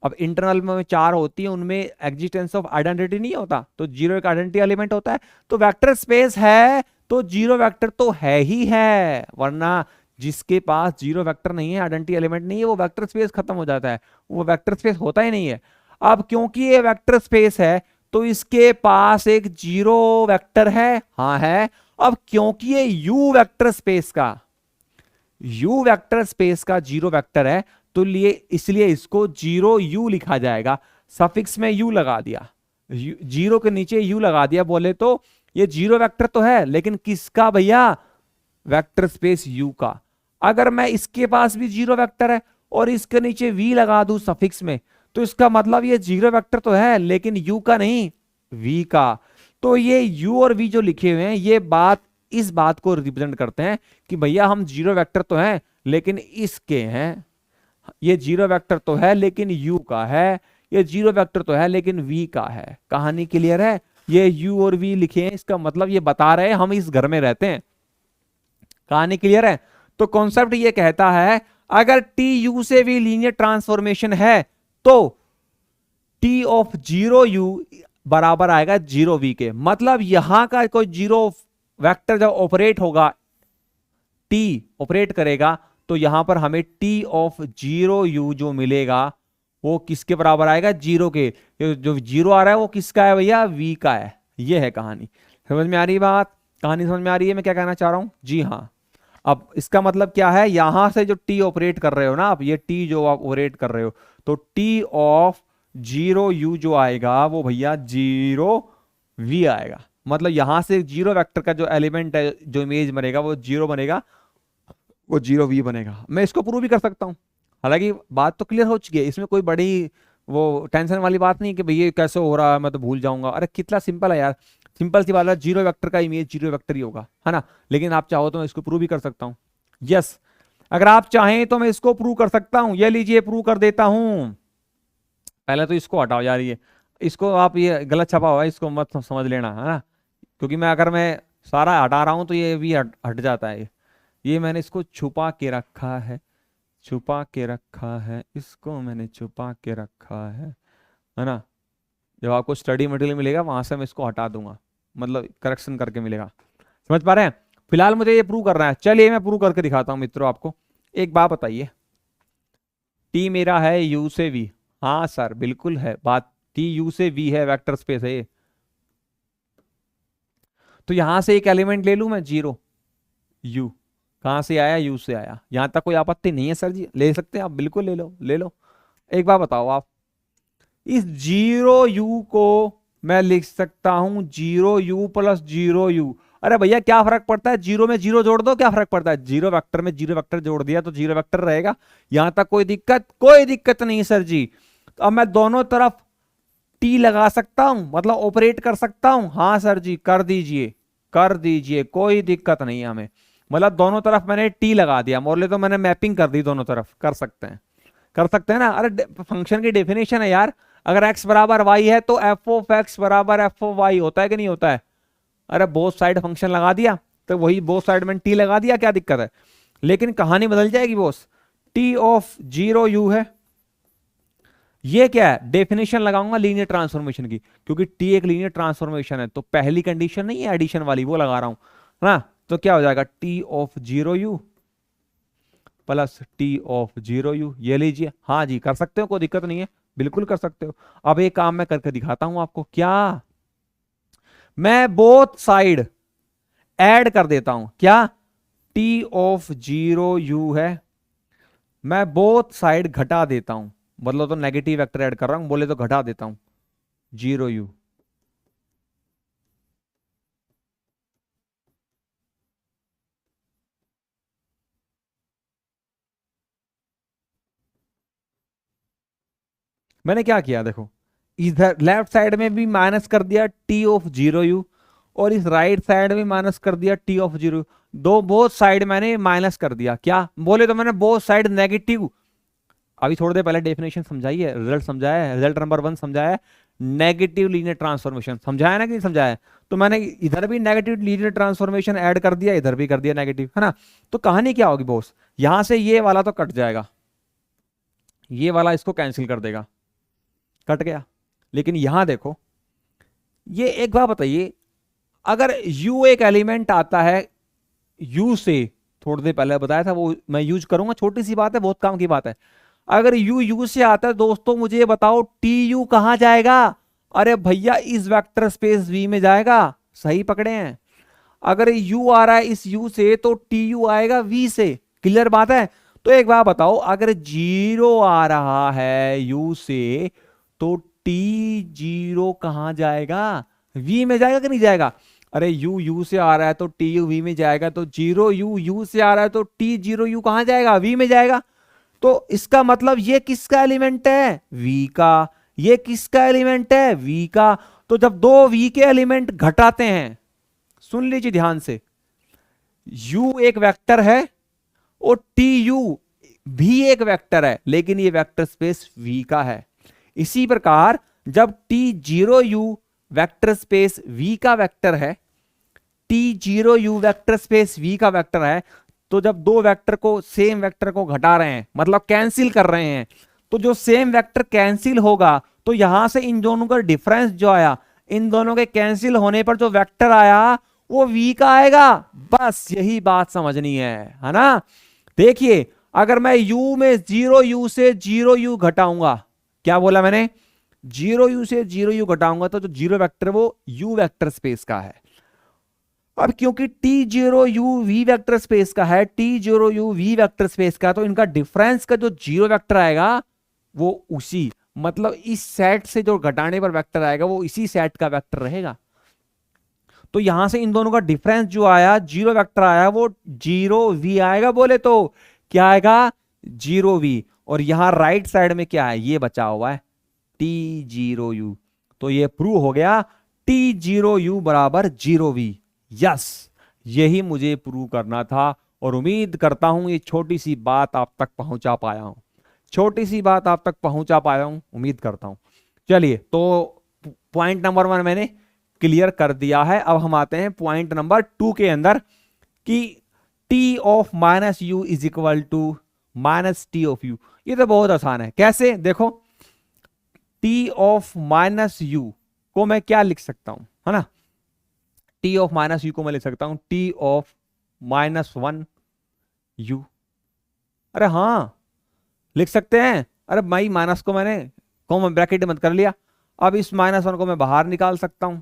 अब इंटरनल में 4 होती है, उनमें एग्जिस्टेंस ऑफ आइडेंटिटी नहीं होता, तो 0 एक आइडेंटिटी एलिमेंट होता है। तो वेक्टर स्पेस है तो 0 वेक्टर तो है ही है, वरना जिसके पास जीरो वेक्टर नहीं है, आइडेंटिटी एलिमेंट नहीं है, वो वेक्टर स्पेस खत्म हो जाता है, वो वेक्टर स्पेस होता ही नहीं है। अब क्योंकि ये वेक्टर स्पेस है तो इसके पास एक जीरो वेक्टर है, हाँ है। अब क्योंकि ये यू वेक्टर स्पेस का जीरो वेक्टर है तो लिए इसलिए इसको जीरो यू लिखा जाएगा। सफिक्स में यू लगा दिया, जीरो के नीचे यू लगा दिया। बोले तो ये जीरो वेक्टर तो है लेकिन किसका भैया, वेक्टर स्पेस यू का। अगर मैं इसके पास भी जीरो वेक्टर है और इसके नीचे वी लगा दूं सफिक्स में, तो इसका मतलब ये जीरो वेक्टर तो है लेकिन यू का नहीं, वी का। तो ये यू और वी जो लिखे हुए हैं ये बात इस बात को रिप्रेजेंट करते हैं कि भैया हम जीरो वेक्टर तो हैं लेकिन इसके हैं, ये जीरो वेक्टर तो है लेकिन यू का है, ये जीरो वेक्टर तो है लेकिन वी का है। कहानी क्लियर है? ये यू और वी लिखे हैं, इसका मतलब ये बता रहे हैं हम इस घर में रहते हैं। कहानी क्लियर है? तो कॉन्सेप्ट ये कहता है अगर टी यू से भी लीनियर ट्रांसफॉर्मेशन है तो टी ऑफ जीरो यू बराबर आएगा जीरो वी के। मतलब यहां का कोई जीरो वेक्टर जब ऑपरेट होगा, टी ऑपरेट करेगा तो यहां पर हमें टी ऑफ जीरो यू जो मिलेगा वो किसके बराबर आएगा, जीरो के। जो जीरो आ रहा है वो किसका है भैया, वी का है। ये है कहानी। समझ में आ रही बात? कहानी समझ में आ रही है मैं क्या कहना चाह रहा हूं? जी हाँ। अब इसका मतलब क्या है, यहां से जो टी ऑपरेट कर रहे हो ना आप, ये टी जो आप ऑपरेट कर रहे हो तो टी ऑफ जीरो यू जो आएगा वो भैया जीरो वी आएगा। मतलब यहां से जीरो वेक्टर का जो एलिमेंट है, जो इमेज बनेगा वो जीरो बनेगा, वो जीरो वी बनेगा। मैं इसको प्रूव भी कर सकता हूं। हालांकि बात तो क्लियर हो चुकी है, इसमें कोई बड़ी वो टेंशन वाली बात नहीं कि भैया कैसे हो रहा है मैं तो भूल जाऊंगा। अरे कितना सिंपल है यार, सिंपल सी बात है, जीरो वेक्टर का इमेज जीरो वेक्टर ही होगा, है ना। लेकिन आप चाहो तो मैं इसको प्रूव भी कर सकता हूं। यस, अगर आप चाहें तो मैं इसको प्रूव कर सकता हूं। ये लीजिए प्रूव कर देता हूं। पहले तो इसको हटाओ यार, ये इसको आप, ये गलत छपा हुआ है, इसको मत समझ लेना, है ना। क्योंकि मैं अगर मैं सारा हटा रहा हूं तो ये भी हट जाता है। ये मैंने इसको छुपा के रखा है, छुपा के रखा है, इसको मैंने छुपा के रखा है ना। जब आपको स्टडी मटेरियल मिलेगा वहां से मैं इसको हटा दूंगा, मतलब करेक्शन करके मिलेगा। समझ पा रहे हैं? फिलहाल मुझे ये प्रूव करना है। चलिए मैं प्रूव करके दिखाता हूं मित्रों आपको। एक बात बताइए, टी मेरा है यू से वी। हाँ सर बिल्कुल है बात, टी यू से वी है, वेक्टर स्पेस है ये। तो यहां से एक एलिमेंट ले लू मैं, जीरो यू। कहां से आया, यू से आया। यहां तक कोई आपत्ति नहीं है सर जी, ले सकते हैं आप, बिल्कुल ले लो ले लो। एक बात बताओ आप, इस जीरो यू को मैं लिख सकता हूं zero you plus zero you. अरे भैया क्या फर्क पड़ता है, जीरो में जीरो जोड़ दो, क्या फर्क पड़ता है। जीरो वेक्टर में जीरो वेक्टर जोड़ दिया तो जीरो वेक्टर रहेगा। यहां तक कोई दिक्कत, कोई दिक्कत नहीं सर जी। तो अब मैं दोनों तरफ टी लगा सकता हूं, मतलब ऑपरेट कर सकता हूं। हाँ सर जी कर दीजिए, कर दीजिए, कोई दिक्कत नहीं है हमें। मतलब दोनों तरफ मैंने टी लगा दिया, मोरले तो मैंने मैपिंग कर दी दोनों तरफ। कर सकते हैं, कर सकते हैं ना। अरे फंक्शन की डेफिनेशन है यार, अगर x बराबर y है तो एफ ऑफ एक्स बराबर एफ ऑफ वाई होता है कि नहीं होता है। अरे बोथ साइड फंक्शन लगा दिया तो वही बोथ साइड में टी लगा दिया, क्या दिक्कत है। लेकिन कहानी बदल जाएगी boss. T of zero you है, ये क्या है, डेफिनेशन लगाऊंगा लीनियर ट्रांसफॉर्मेशन की, क्योंकि टी एक लीनियर ट्रांसफॉर्मेशन है तो पहली कंडीशन नहीं है एडिशन वाली, वो लगा रहा हूं ना। तो क्या हो जाएगा, T of zero you plus t of zero you. ये लीजिए, हाँ जी कर सकते हो, कोई दिक्कत नहीं है, बिल्कुल कर सकते हो। अब एक काम मैं करके दिखाता हूं आपको। क्या, मैं बोथ साइड ऐड कर देता हूं। क्या, टी ऑफ जीरो यू है, मैं बोथ साइड घटा देता हूं। मतलब तो नेगेटिव वेक्टर ऐड कर रहा हूं, बोले तो घटा देता हूं जीरो यू। मैंने क्या किया देखो, इधर लेफ्ट साइड में भी माइनस कर दिया टी ऑफ जीरो यू, और इस राइट साइड में माइनस कर दिया टी ऑफ जीरो। दो बोथ साइड मैंने माइनस कर दिया। क्या बोले तो मैंने बोथ साइड नेगेटिव। अभी थोड़ी देर पहले डेफिनेशन समझाई है, रिजल्ट समझाया है, रिजल्ट नंबर 1 समझाया है, नेगेटिव लीनियर ट्रांसफॉर्मेशन समझाया ना कि नहीं समझाया। तो मैंने इधर भी नेगेटिव लीनियर ट्रांसफॉर्मेशन ऐड कर दिया, इधर भी कर दिया नेगेटिव, है ना। तो कहानी क्या होगी बॉस, यहां से ये वाला तो कट जाएगा, ये वाला इसको कैंसिल कर देगा, कट गया। लेकिन यहां देखो, ये एक बात बताइए, अगर u एक एलिमेंट आता है u से थोड़ी देर पहले बताया था, वो मैं यूज करूंगा, छोटी सी बात है, बहुत काम की बात है। अगर यू यू से आता है दोस्तों, मुझे ये बताओ टी यू कहां जाएगा? अरे भैया इस वेक्टर स्पेस वी में जाएगा, सही पकड़े हैं। अगर यू आ रहा है इस यू से तो टी यू आएगा वी से, क्लियर बात है। तो एक बात बताओ, अगर जीरो आ रहा है यू से तो टी जीरो कहां जाएगा? वी में जाएगा कि नहीं जाएगा? अरे यू यू से आ रहा है तो टी यू वी में जाएगा, तो जीरो यू यू से आ रहा है तो टी जीरो यू कहां जाएगा? वी में जाएगा। तो इसका मतलब ये किसका एलिमेंट है? वी का। ये किसका एलिमेंट है? वी का। तो जब दो वी के एलिमेंट घटाते हैं, सुन लीजिए ध्यान से, u एक वेक्टर है और टी यू भी एक वेक्टर है, लेकिन ये वेक्टर स्पेस v का है। इसी प्रकार जब T zero you vector space v का वेक्टर है, t zero you vector space v का वेक्टर है, तो जब दो वेक्टर को, सेम वेक्टर को घटा रहे हैं, मतलब कैंसिल कर रहे हैं, तो जो सेम वेक्टर कैंसिल होगा तो यहां से इन दोनों का डिफरेंस जो आया, इन दोनों के कैंसिल होने पर जो वेक्टर आया वो v का आएगा। बस यही बात समझनी है ना। देखिए अगर मैं u में जीरो यू से जीरो यू घटाऊंगा, क्या बोला मैंने? जीरो यू से जीरो यू घटाऊंगा तो जो जीरो वेक्टर वो u वेक्टर स्पेस का है। अब क्योंकि t zero u v vector space का है, t zero u v vector space का, तो इनका डिफरेंस का जो जीरो वेक्टर आएगा वो उसी, मतलब इस सेट से जो घटाने पर वेक्टर आएगा वो इसी सेट का वेक्टर रहेगा। तो यहां से इन दोनों का डिफरेंस जो आया, जीरो वेक्टर आया, वो जीरो वी आएगा। बोले तो क्या आएगा? Zero v. और यहां राइट साइड में क्या है? ये बचा हुआ है टी जीरो यू। तो ये प्रूव हो गया टी जीरो यू बराबर जीरो वी। यस, यही मुझे प्रूव करना था और उम्मीद करता हूं ये छोटी सी बात आप तक पहुंचा पाया हूं, छोटी सी बात आप तक पहुंचा पाया हूं, उम्मीद करता हूं। चलिए, तो पॉइंट नंबर 1 मैंने क्लियर कर दिया है। अब हम आते हैं पॉइंट नंबर 2 के अंदर कि t of minus u is equal to minus T of u. ये तो बहुत आसान है। कैसे? देखो, टी ऑफ माइनस यू को मैं क्या लिख सकता हूं, है ना? टी ऑफ माइनस यू को मैं लिख सकता हूं T of minus one you. अरे हाँ, लिख सकते हैं। अरे भाई, माइनस को मैंने कॉमन ब्रैकेट में कर लिया, अब इस माइनस वन को मैं बाहर निकाल सकता हूं।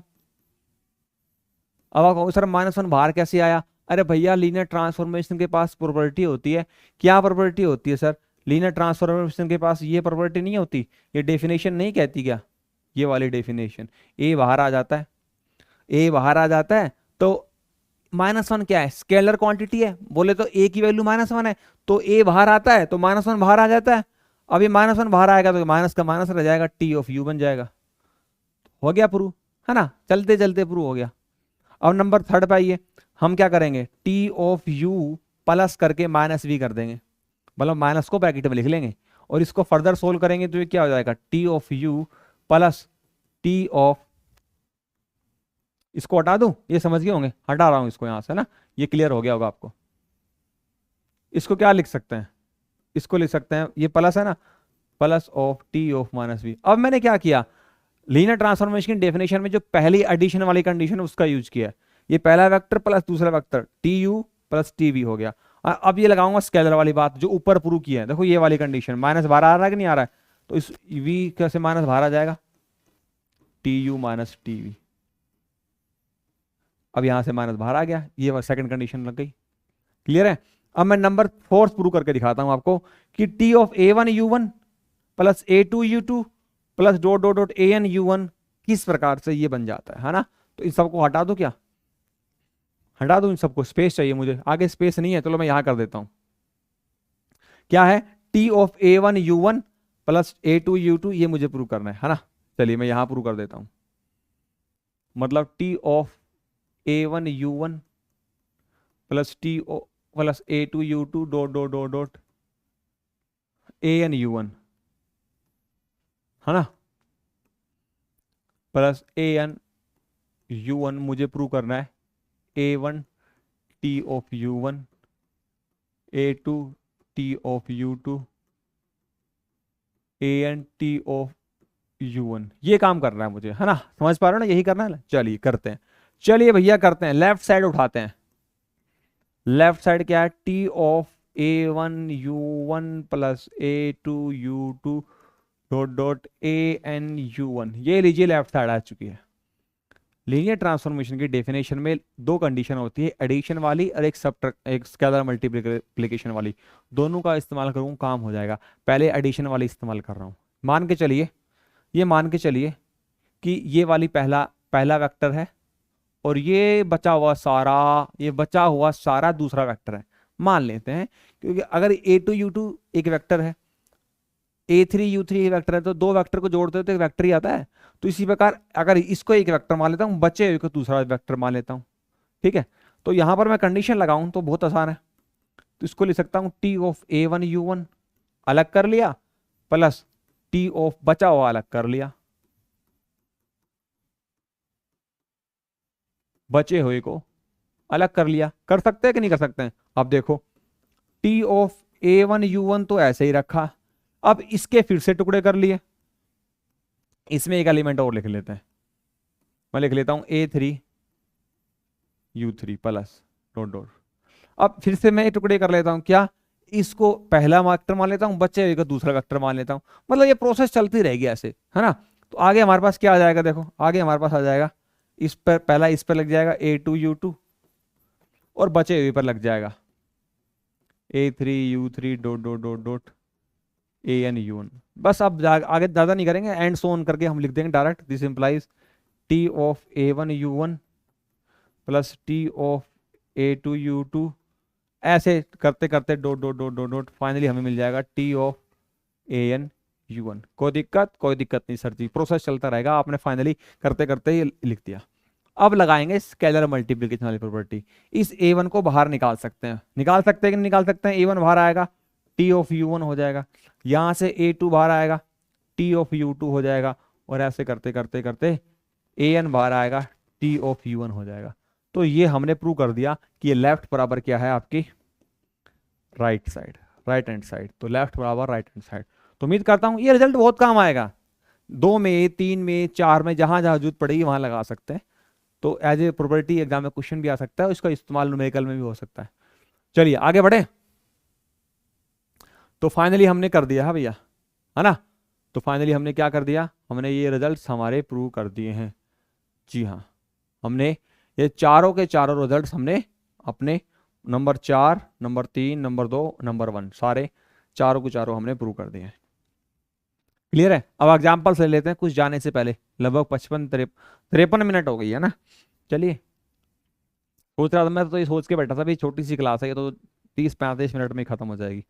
अब आप कहोगे सर माइनस वन बाहर कैसे आया? अरे भैया, लीनियर ट्रांसफॉर्मेशन के पास प्रॉपर्टी होती है। क्या प्रॉपर्टी होती है सर? लीनियर ट्रांसफॉर्मेशन के पास ये प्रॉपर्टी नहीं होती, ये डेफिनेशन नहीं कहती क्या? ये वाली डेफिनेशन, ए बाहर आ जाता है, ए बाहर आ जाता है तो माइनस वन क्या है? स्केलर क्वांटिटी है। बोले तो ए की वैल्यू माइनस वन है, तो ए बाहर आता है तो माइनस वन बाहर आ जाता है। अब ये माइनस वन बाहर आएगा तो माइनस का माइनस रह जाएगा, टी ऑफ यू बन जाएगा। हो गया प्रूव, है ना? चलते चलते प्रूव हो गया। अब नंबर 3 पे आइए, हम क्या करेंगे? टी ऑफ यू प्लस करके माइनस वी कर देंगे, मतलब माइनस को ब्रैकेट में लिख लेंगे और इसको फर्दर सोल्व करेंगे तो ये क्या हो जाएगा? T of u plus t of, इसको हटा दूं? ये समझ गए होंगे, हटा रहा हूं इसको यहां से ना, ये क्लियर हो गया होगा आपको। इसको क्या लिख सकते हैं? इसको लिख सकते हैं, ये प्लस है ना, plus of t of minus v. अब मैंने क्या किया? लीनियर ट्रांसफॉर्मेशन की डेफिनेशन में जो पहली एडिशन वाली कंडीशन उसका यूज किया। ये पहला वेक्टर प्लस दूसरा vector T U plus T we हो गया। अब ये लगाऊंगा स्केलर वाली बात जो ऊपर प्रूव किया है। देखो ये वाली कंडीशन, माइनस बाहर आ रहा है कि नहीं आ रहा है? तो इस वी कैसे माइनस बाहर आ जाएगा? T U minus T V. अब यहां से माइनस बाहर आ गया, ये सेकंड कंडीशन लग गई। क्लियर है? अब मैं नंबर 4 प्रूव करके दिखाता हूं आपको कि t of a one u one plus a two u two plus dot dot dot a n u one किस प्रकार से ये बन जाता है ना? तो इन सबको हटा दो, क्या हटा दो इन सबको? स्पेस चाहिए मुझे, आगे स्पेस नहीं है, चलो मैं यहां कर देता हूं। क्या है? T of a one u one plus a two u two, ये मुझे प्रूव करना है ना? चलिए मैं यहां प्रूव कर देता हूं। मतलब T of a one u one plus T O plus a two u two dot dot dot dot a n u one, है ना? Plus a n u one मुझे प्रूव करना है a one T of u one, a two T of u two, a n T of u one. ये काम करना है मुझे, है ना? समझ पा रहे हो ना? यही करना है। चलिए करते हैं, चलिए भैया करते हैं। लेफ्ट साइड उठाते हैं, लेफ्ट साइड क्या है, T of A1 U1 plus A2 U2 dot dot AN U1। ये लीजिए लेफ्ट साइड आ चुकी है। लीनियर ट्रांसफॉर्मेशन की डेफिनेशन में दो कंडीशन होती है, एडिशन वाली और एक स्केलर मल्टीप्लिकेशन वाली। दोनों का इस्तेमाल करूँ काम हो जाएगा। पहले एडिशन वाली इस्तेमाल कर रहा हूँ। मान के चलिए, ये मान के चलिए कि ये वाली पहला पहला वेक्टर है और ये बचा हुआ सारा दूसरा वेक्टर है, मान लेते हैं। क्योंकि अगर A2 U2 एक वेक्टर है, A3 U3 एक वेक्टर है, तो दो वेक्टर को जोड़ते हो तो एक वेक्टर ही आता है। तो इसी प्रकार अगर इसको एक वेक्टर मान लेता हूं, बचे हुए को दूसरा वेक्टर मान लेता हूं। ठीक है, तो यहां पर मैं कंडीशन लगाऊं तो बहुत आसान है। तो इसको लिख सकता हूं टी ऑफ A1 U1 अलग कर लिया, प्लस टी ऑफ बचा हुआ अलग कर लिया, बचे हुए को अलग कर लिया। कर सकते हैं कि नहीं कर सकते हैं? अब देखो, टी ऑफ A1 U1 तो ऐसे ही रखा, अब इसके फिर से टुकड़े कर लिए। इसमें एक एलिमेंट और लिख लेते हैं, मैं लिख लेता हूं A3 U3 plus dot dot. अब फिर से मैं ये टुकड़े कर लेता हूं, क्या इसको पहला वेक्टर मान लेता हूं, बचे हुए को दूसरा वेक्टर मान लेता हूं। मतलब ये प्रोसेस चलती रहेगी ऐसे, है ना। तो आगे हमारे पास क्या आ जाएगा, देखो आगे हमारे पास आ जाएगा, इस पर पहला इस पर लग जाएगा A2 U2 और बचे हुए पर लग जाएगा A3 U3 dot dot dot dot AN U1। बस अब आगे ज्यादा नहीं करेंगे, एंड सो ऑन करके हम लिख देंगे direct. This implies t of A1 U1 plus t of A2 U2, ऐसे करते करते dot dot dot dot dot finally हमें मिल जाएगा टी ऑफ AN U1। कोई दिक्कत? कोई दिक्कत नहीं सर जी, प्रोसेस चलता रहेगा। आपने फाइनली करते करते ये लिख दिया। अब लगाएंगे स्केलर मल्टीप्लिकेशन वाली प्रॉपर्टी। इस A1 को बाहर निकाल सकते हैं, निकाल सकते हैं कि नहीं निकाल सकते हैं? A1 बाहर आएगा, टी ऑफ U1 हो जाएगा। यहां से A2 बाहर आएगा, टी ऑफ U2 हो जाएगा। और ऐसे करते करते करते AN बाहर आएगा, टी ऑफ U1 हो जाएगा। तो ये हमने प्रूव कर दिया कि ये लेफ्ट बराबर क्या है आपकी right side, right hand side. तो लेफ्ट बराबर राइट हैंड साइड। तो उम्मीद करता हूं ये रिजल्ट बहुत काम आएगा। 2 में 3 में 4 में जहां जहां जरूरत पड़ेगी वहां लगा सकते हैं। तो एज ए प्रॉपर्टी एग्जाम में क्वेश्चन भी आ सकता है, इसका इस्तेमाल न्यूमेरिकल में भी हो सकता है। चलिए आगे बढ़े। तो फाइनली हमने कर दिया है भैया, है ना। तो फाइनली हमने क्या कर दिया, हमने ये रिजल्ट्स हमारे प्रूव कर दिए हैं। जी हाँ, हमने ये चारों के चारों रिजल्ट्स हमने अपने नंबर 4, नंबर 3, नंबर 2, नंबर 1 सारे चारों के चारों हमने प्रूव कर दिए हैं। क्लियर है? अब एग्जाम्पल्स ले लेते हैं कुछ जाने से पहले। लगभग 53 मिनट हो गई है ना। चलिए, सोच रहा था मैं, तो ये सोच के बैठा था भाई छोटी सी क्लास है ये, तो 30-35 मिनट में खत्म हो जाएगी।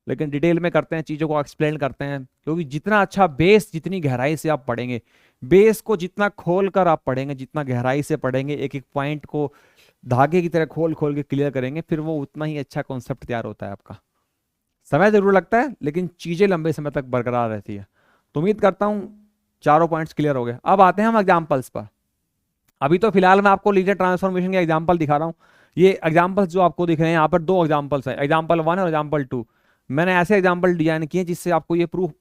लेकिन डिटेल में करते हैं, चीज़ों को एक्सप्लेन करते हैं। क्योंकि जितना अच्छा बेस, जितनी गहराई से आप पढ़ेंगे, बेस को जितना खोल कर आप पढ़ेंगे, जितना गहराई से पढ़ेंगे, एक एक पॉइंट को धागे की तरह खोल खोल के क्लियर करेंगे, फिर वो उतना ही अच्छा कॉन्सेप्ट तैयार होता है आपका। समय जरूर लगता है लेकिन चीज़ें लंबे समय तक बरकरार रहती है। तो उम्मीद करता हूँ चारों पॉइंट्स क्लियर हो गए। अब आते हैं हम एग्जाम्पल्स पर। अभी तो फिलहाल मैं आपको लीनियर ट्रांसफॉर्मेशन के एग्जाम्पल दिखा रहा हूँ। ये एग्जाम्पल्स जो आपको दिख रहे हैं यहाँ पर, दो एग्जाम्पल्स है, एग्जाम्पल 1 और एग्जाम्पल 2। मैंने ऐसे एग्जाम्पल डिजाइन किए जिससे आपको ये प्रूफ,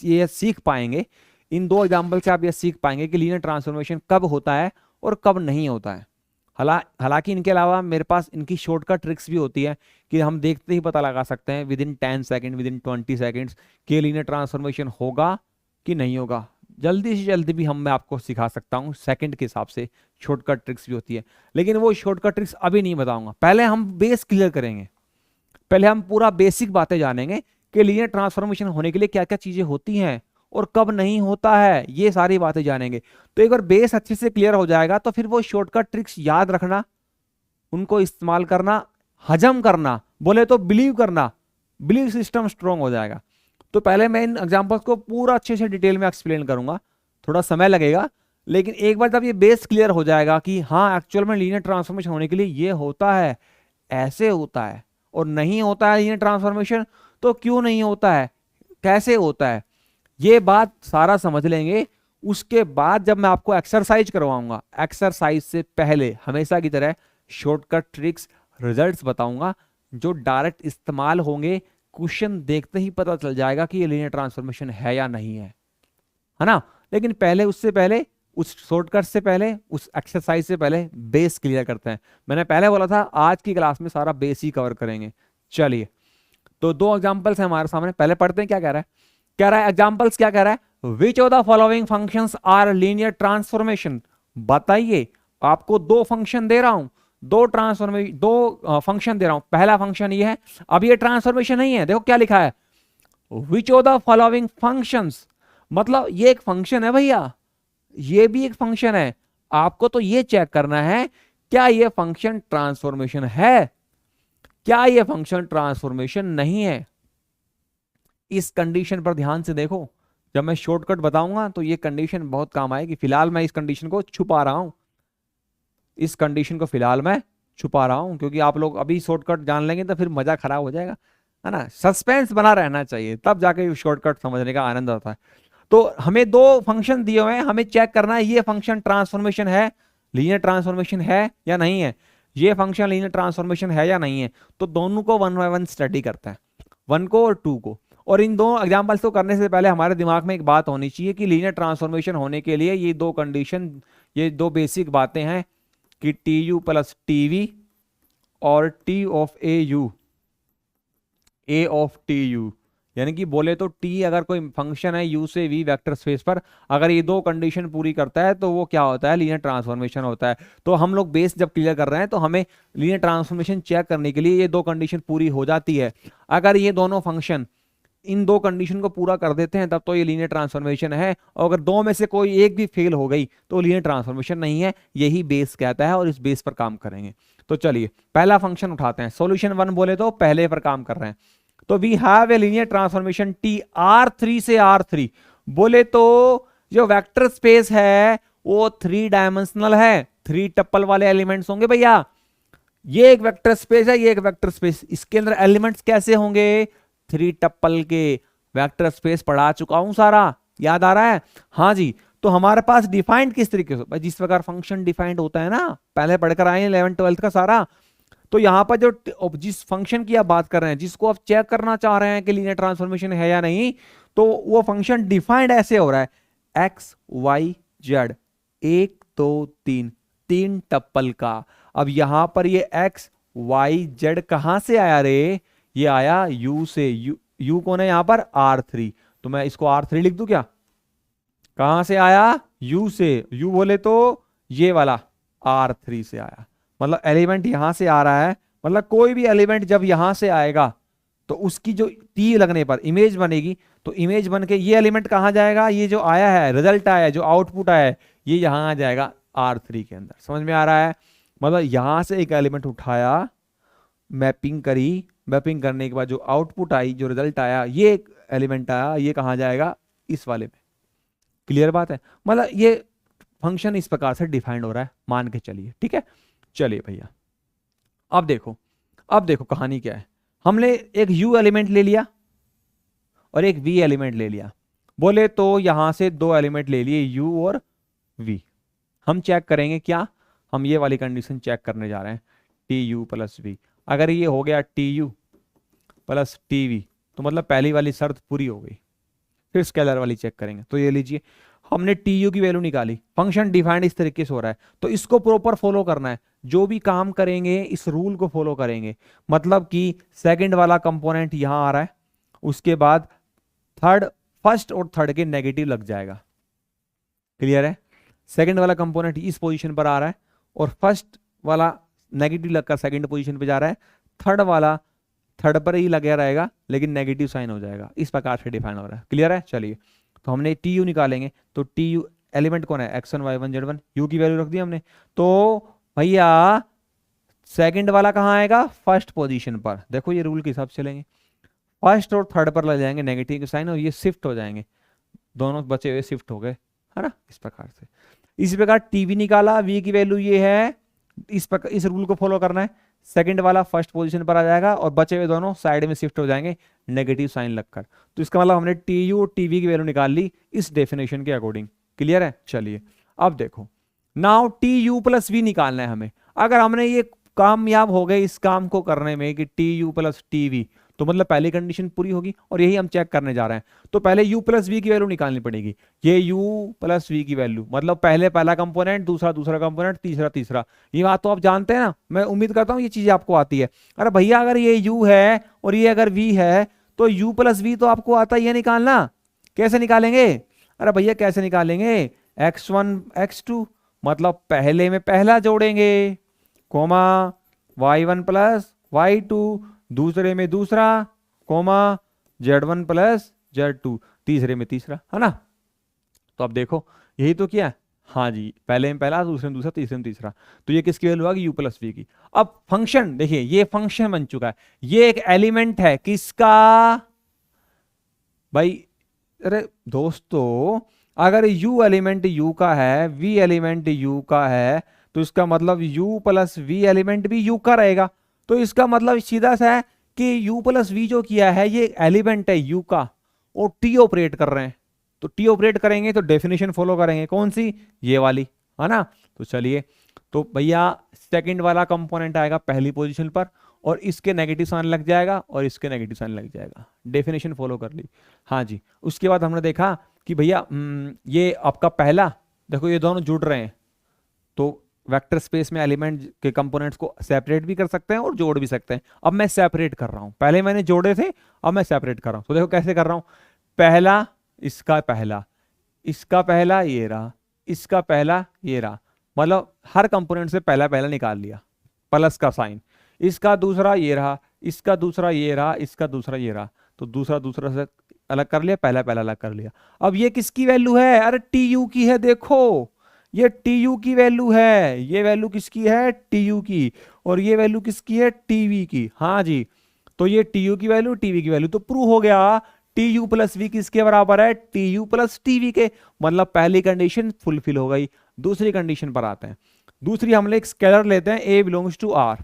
ये सीख पाएंगे। इन दो एग्जाम्पल से आप ये सीख पाएंगे कि लीनियर ट्रांसफॉर्मेशन कब होता है और कब नहीं होता है। हालांकि इनके अलावा मेरे पास इनकी शॉर्टकट ट्रिक्स भी होती है कि हम देखते ही पता लगा सकते हैं with in 10 second, with in 20 seconds कि लीनियर ट्रांसफॉर्मेशन होगा कि नहीं होगा। जल्दी से जल्दी भी मैं आपको सिखा सकता हूँ, सेकंड के हिसाब से शॉर्टकट ट्रिक्स भी होती है। लेकिन वो शॉर्टकट ट्रिक्स अभी नहीं बताऊंगा, पहले हम बेस क्लियर करेंगे। पहले हम पूरा बेसिक बातें जानेंगे कि लीनियर ट्रांसफॉर्मेशन होने के लिए क्या क्या चीजें होती हैं और कब नहीं होता है, ये सारी बातें जानेंगे। तो एक बार बेस अच्छे से क्लियर हो जाएगा तो फिर वो शॉर्टकट ट्रिक्स याद रखना, उनको इस्तेमाल करना, हजम करना, बोले तो बिलीव करना, बिलीव सिस्टम स्ट्रांग हो जाएगा। तो पहले मैं इन एग्जांपल्स को पूरा अच्छे से डिटेल में एक्सप्लेन करूंगा, थोड़ा समय लगेगा। लेकिन एक बार जब ये बेस क्लियर हो जाएगा कि हाँ एक्चुअल में लीनियर ट्रांसफॉर्मेशन होने के लिए ये होता है, ऐसे होता है, और नहीं होता है लीनियर ट्रांसफॉर्मेशन तो क्यों नहीं होता है, कैसे होता है, ये बात सारा समझ लेंगे। उसके बाद जब मैं आपको एक्सरसाइज करवाऊंगा, एक्सरसाइज से पहले हमेशा की तरह शॉर्टकट ट्रिक्स, रिजल्ट्स बताऊंगा जो डायरेक्ट इस्तेमाल होंगे। क्वेश्चन देखते ही पता चल जाएगा कि ये लीनियर ट्रांसफॉर्मेशन है या नहीं है ना। लेकिन पहले, उससे पहले उस शॉर्टकट से पहले, उस एक्सरसाइज से पहले बेस क्लियर करते हैं। मैंने पहले बोला था आज की क्लास में सारा बेस ही कवर करेंगे। चलिए, तो दो एग्जांपल्स हैं हमारे सामने, पहले पढ़ते हैं क्या कह रहा है। कह रहा है एग्जांपल्स क्या कह रहा है, which of the following functions are linear transformation. बताइए, आपको दो फंक्शन दे रहा हूं, दो फंक्शन दे रहा हूं। पहला फंक्शन ये है, अब ये ट्रांसफॉर्मेशन नहीं है, देखो क्या लिखा है, which of the following functions, मतलब ये एक फंक्शन है भैया, ये भी एक फंक्शन है। आपको तो ये चेक करना है क्या ये फंक्शन ट्रांसफॉर्मेशन है, क्या ये फंक्शन ट्रांसफॉर्मेशन नहीं है। इस कंडीशन पर ध्यान से देखो, जब मैं शॉर्टकट बताऊंगा तो ये कंडीशन बहुत काम आएगी। फिलहाल मैं इस कंडीशन को छुपा रहा हूं, इस कंडीशन को फिलहाल मैं छुपा रहा हूं, क्योंकि आप लोग अभी शॉर्टकट जान लेंगे तो फिर मजा खराब हो जाएगा, है ना। सस्पेंस बना रहना चाहिए, तब जाके शॉर्टकट समझने का आनंद आता है। तो हमें दो फंक्शन दिए हुए हैं, हमें चेक करना है ये फंक्शन ट्रांसफॉर्मेशन है, लीनियर ट्रांसफॉर्मेशन है या नहीं है, ये फंक्शन लीनियर ट्रांसफॉर्मेशन है या नहीं है। तो दोनों को वन बाय वन स्टडी करता है, वन को और टू को। और इन दो एग्जांपल्स को करने से पहले हमारे दिमाग में एक बात होनी चाहिए कि लीनियर ट्रांसफॉर्मेशन होने के लिए ये दो कंडीशन, ये दो बेसिक बातें हैं कि T you plus T v और T of A u, a of T u, यानी कि बोले तो टी अगर कोई फंक्शन है यू से वी वेक्टर स्पेस पर, अगर ये दो कंडीशन पूरी करता है तो वो क्या होता है, लीनियर ट्रांसफॉर्मेशन होता है। तो हम लोग बेस जब क्लियर कर रहे हैं तो हमें लीनियर ट्रांसफॉर्मेशन चेक करने के लिए ये दो कंडीशन पूरी हो जाती है। अगर ये दोनों फंक्शन इन दो कंडीशन को पूरा कर देते हैं तब तो ये लीनियर ट्रांसफॉर्मेशन है, और अगर दो में से कोई एक भी फेल हो गई तो लीनियर ट्रांसफॉर्मेशन नहीं है, यही बेस कहता है और इस बेस पर काम करेंगे। तो चलिए पहला फंक्शन उठाते हैं, सॉल्यूशन वन बोले तो पहले पर काम कर रहे हैं। तो we have a linear transformation t R3 से R3, बोले तो जो वेक्टर स्पेस है वो थ्री डायमेंशनल है, थ्री टप्पल वाले एलिमेंट्स होंगे भैया। ये एक वेक्टर स्पेस है, ये एक वेक्टर स्पेस, इसके अंदर एलिमेंट्स कैसे होंगे, थ्री टप्पल के। वेक्टर स्पेस पढ़ा चुका हूं सारा, याद आ रहा है, हाँ जी। तो हमारे पास डिफाइंड किस तरीके से, जिस प्रकार फंक्शन डिफाइंड होता है ना, पहले पढ़कर आए 11th 12th का सारा। तो यहां पर जो जिस फंक्शन की आप बात कर रहे हैं, जिसको आप चेक करना चाह रहे हैं कि लीनियर ट्रांसफॉर्मेशन है या नहीं, तो वो फंक्शन डिफाइंड ऐसे हो रहा है, एक्स वाई जेड, एक दो तीन, तीन टप्पल का। अब यहां पर ये एक्स वाई जेड कहां से आया रे, ये आया यू से, यू कौन है यहां पर, R3। तो मैं इसको R3 लिख दूं क्या, कहां से आया, यू से, यू बोले तो ये वाला R3 से आया, मतलब एलिमेंट यहां से आ रहा है। मतलब कोई भी एलिमेंट जब यहां से आएगा तो उसकी जो टी लगने पर इमेज बनेगी, तो इमेज बन के ये एलिमेंट कहां जाएगा, ये जो आया है रिजल्ट आया है, जो आउटपुट आया है, ये यहां आ जाएगा R3 के अंदर। समझ में आ रहा है, मतलब यहां से एक एलिमेंट उठाया, मैपिंग करी, मैपिंग करने के बाद जो आउटपुट आई, जो रिजल्ट आया, ये एक एलिमेंट आया, ये कहां जाएगा, इस वाले में। क्लियर बात है, मतलब ये फंक्शन इस प्रकार से डिफाइंड हो रहा है, मान के चलिए, ठीक है। चलिए भैया, अब देखो, अब देखो कहानी क्या है। हमने एक u एलिमेंट ले लिया और एक v एलिमेंट ले लिया, बोले तो यहां से दो एलिमेंट ले लिए u और v। हम चेक करेंगे क्या, हम ये वाली कंडीशन चेक करने जा रहे हैं, टी यू प्लस वी। अगर ये हो गया T U plus T v तो मतलब पहली वाली शर्त पूरी हो गई। फिर स्केलर वाली चेक करेंगे, तो ये लीजिए हमने टी यू की वैल्यू निकाली, फंक्शन डिफाइंड इस तरीके से हो रहा है, तो इसको प्रॉपर फॉलो करना है। जो भी काम करेंगे इस रूल को फॉलो करेंगे, मतलब कि सेकंड वाला कंपोनेंट यहां आ रहा है, उसके बाद थर्ड, फर्स्ट और थर्ड के नेगेटिव लग जाएगा। क्लियर है, सेकंड वाला कंपोनेंट इस पोजीशन पर आ रहा है और फर्स्ट वाला नेगेटिव लगकर सेकंड पोजीशन पे जा रहा है, थर्ड वाला थर्ड पर ही लगा रहेगा लेकिन नेगेटिव साइन हो जाएगा। इस प्रकार से डिफाइन हो रहा है। क्लियर है, चलिए तो हमने टी यू निकालेंगे, तो टी यू एलिमेंट कौन है, x1 y1 z1, u की वैल्यू रख दी हमने। तो भैया सेकंड वाला कहां आएगा, फर्स्ट पोजीशन पर। देखो ये रूल के हिसाब से चलेंगे, फर्स्ट और थर्ड पर लग जाएंगे नेगेटिव के साइन और ये शिफ्ट हो जाएंगे, दोनों बचे हुए शिफ्ट हो गए, है ना, इस प्रकार से। इसी प्रकार टीवी निकाला, v की वैल्यू ये है, इस प्रकार इस रूल को फॉलो करना है, सेकंड वाला फर्स्ट पोजीशन पर आ जाएगा और बचे हुए दोनों साइड में शिफ्ट हो जाएंगे नेगेटिव साइन लगकर। तो इसका मतलब हमने टी यू और टीवी की वैल्यू निकाल ली इस डेफिनेशन के अकॉर्डिंग। क्लियर है, चलिए अब देखो, now t you plus v निकालना है हमें। अगर हमने ये कामयाब हो गए इस काम को करने में कि T you plus T v, तो मतलब पहली कंडीशन पूरी होगी और यही हम चेक करने जा रहे हैं। तो पहले u प्लस वी की वैल्यू निकालनी पड़ेगी। ये u प्लस वी की वैल्यू मतलब पहले पहला कंपोनेंट, दूसरा दूसरा कंपोनेंट, तीसरा तीसरा। ये बात तो आप जानते हैं ना, मैं उम्मीद करता हूँ ये चीजें आपको आती है। अरे भैया अगर ये u है और ये अगर v है तो u प्लस वी तो आपको आता ही है निकालना। कैसे निकालेंगे? अरे भैया कैसे निकालेंगे? x1 x2 मतलब पहले में पहला जोड़ेंगे, कोमा y1 प्लस y2, दूसरे में दूसरा, कोमा z1 प्लस z2, तीसरे में तीसरा, है ना। तो अब देखो यही तो किया। हाँ जी, पहले में पहला, दूसरे में दूसरा, तीसरे में तीसरा। तो ये किसकी वैल्यू आ गई? u प्लस वी की। अब फंक्शन देखिए, ये फंक्शन बन चुका है, ये एक एलिमेंट है किसका भाई? अरे दोस्तों अगर u एलिमेंट u का है, v एलिमेंट u का है, तो इसका मतलब u प्लस v एलिमेंट भी u का रहेगा। तो इसका मतलब सीधा सा है कि u प्लस v जो किया है ये एलिमेंट है u का और t ऑपरेट कर रहे हैं। तो t ऑपरेट करेंगे तो डेफिनेशन फॉलो करेंगे, कौन सी? ये वाली, है ना। तो चलिए, तो भैया सेकंड वाला कंपोनेंट आएगा पहली पोजीशन पर और इसके नेगेटिव साइन लग जाएगा और इसके नेगेटिव साइन लग जाएगा। डेफिनेशन फॉलो कर ली। हाँ जी, उसके बाद हमने देखा कि भैया ये आपका पहला, देखो ये दोनों जुड़ रहे हैं तो वेक्टर स्पेस में एलिमेंट के कंपोनेंट्स को सेपरेट भी कर सकते हैं और जोड़ भी सकते हैं। अब मैं सेपरेट कर रहा हूं, पहले मैंने जोड़े थे, अब मैं सेपरेट कर रहा हूं। तो देखो कैसे कर रहा हूं, पहला इसका पहला, इसका पहला ये रहा, इसका पहला ये रहा, मतलब हर कंपोनेंट से पहला पहला निकाल लिया, प्लस का साइन। इसका दूसरा ये रहा, इसका दूसरा ये रहा, इसका दूसरा ये रहा, तो दूसरा दूसरा से अलग कर लिया, पहला पहला अलग कर लिया। अब ये किसकी वैल्यू है? अरे टी यू की है। देखो ये टी यू की वैल्यू है, ये वैल्यू किसकी है? टी यू की। और ये वैल्यू किसकी है? टीवी की। हाँ जी, तो ये टी यू की वैल्यू, टीवी की वैल्यू, तो प्रूव हो गया टी यू प्लस वी किसके बराबर है? टी यू प्लस टीवी के। मतलब पहली कंडीशन फुलफिल हो गई। दूसरी कंडीशन पर आते हैं। दूसरी हम एक स्केलर लेते हैं ए बिलोंग्स टू आर,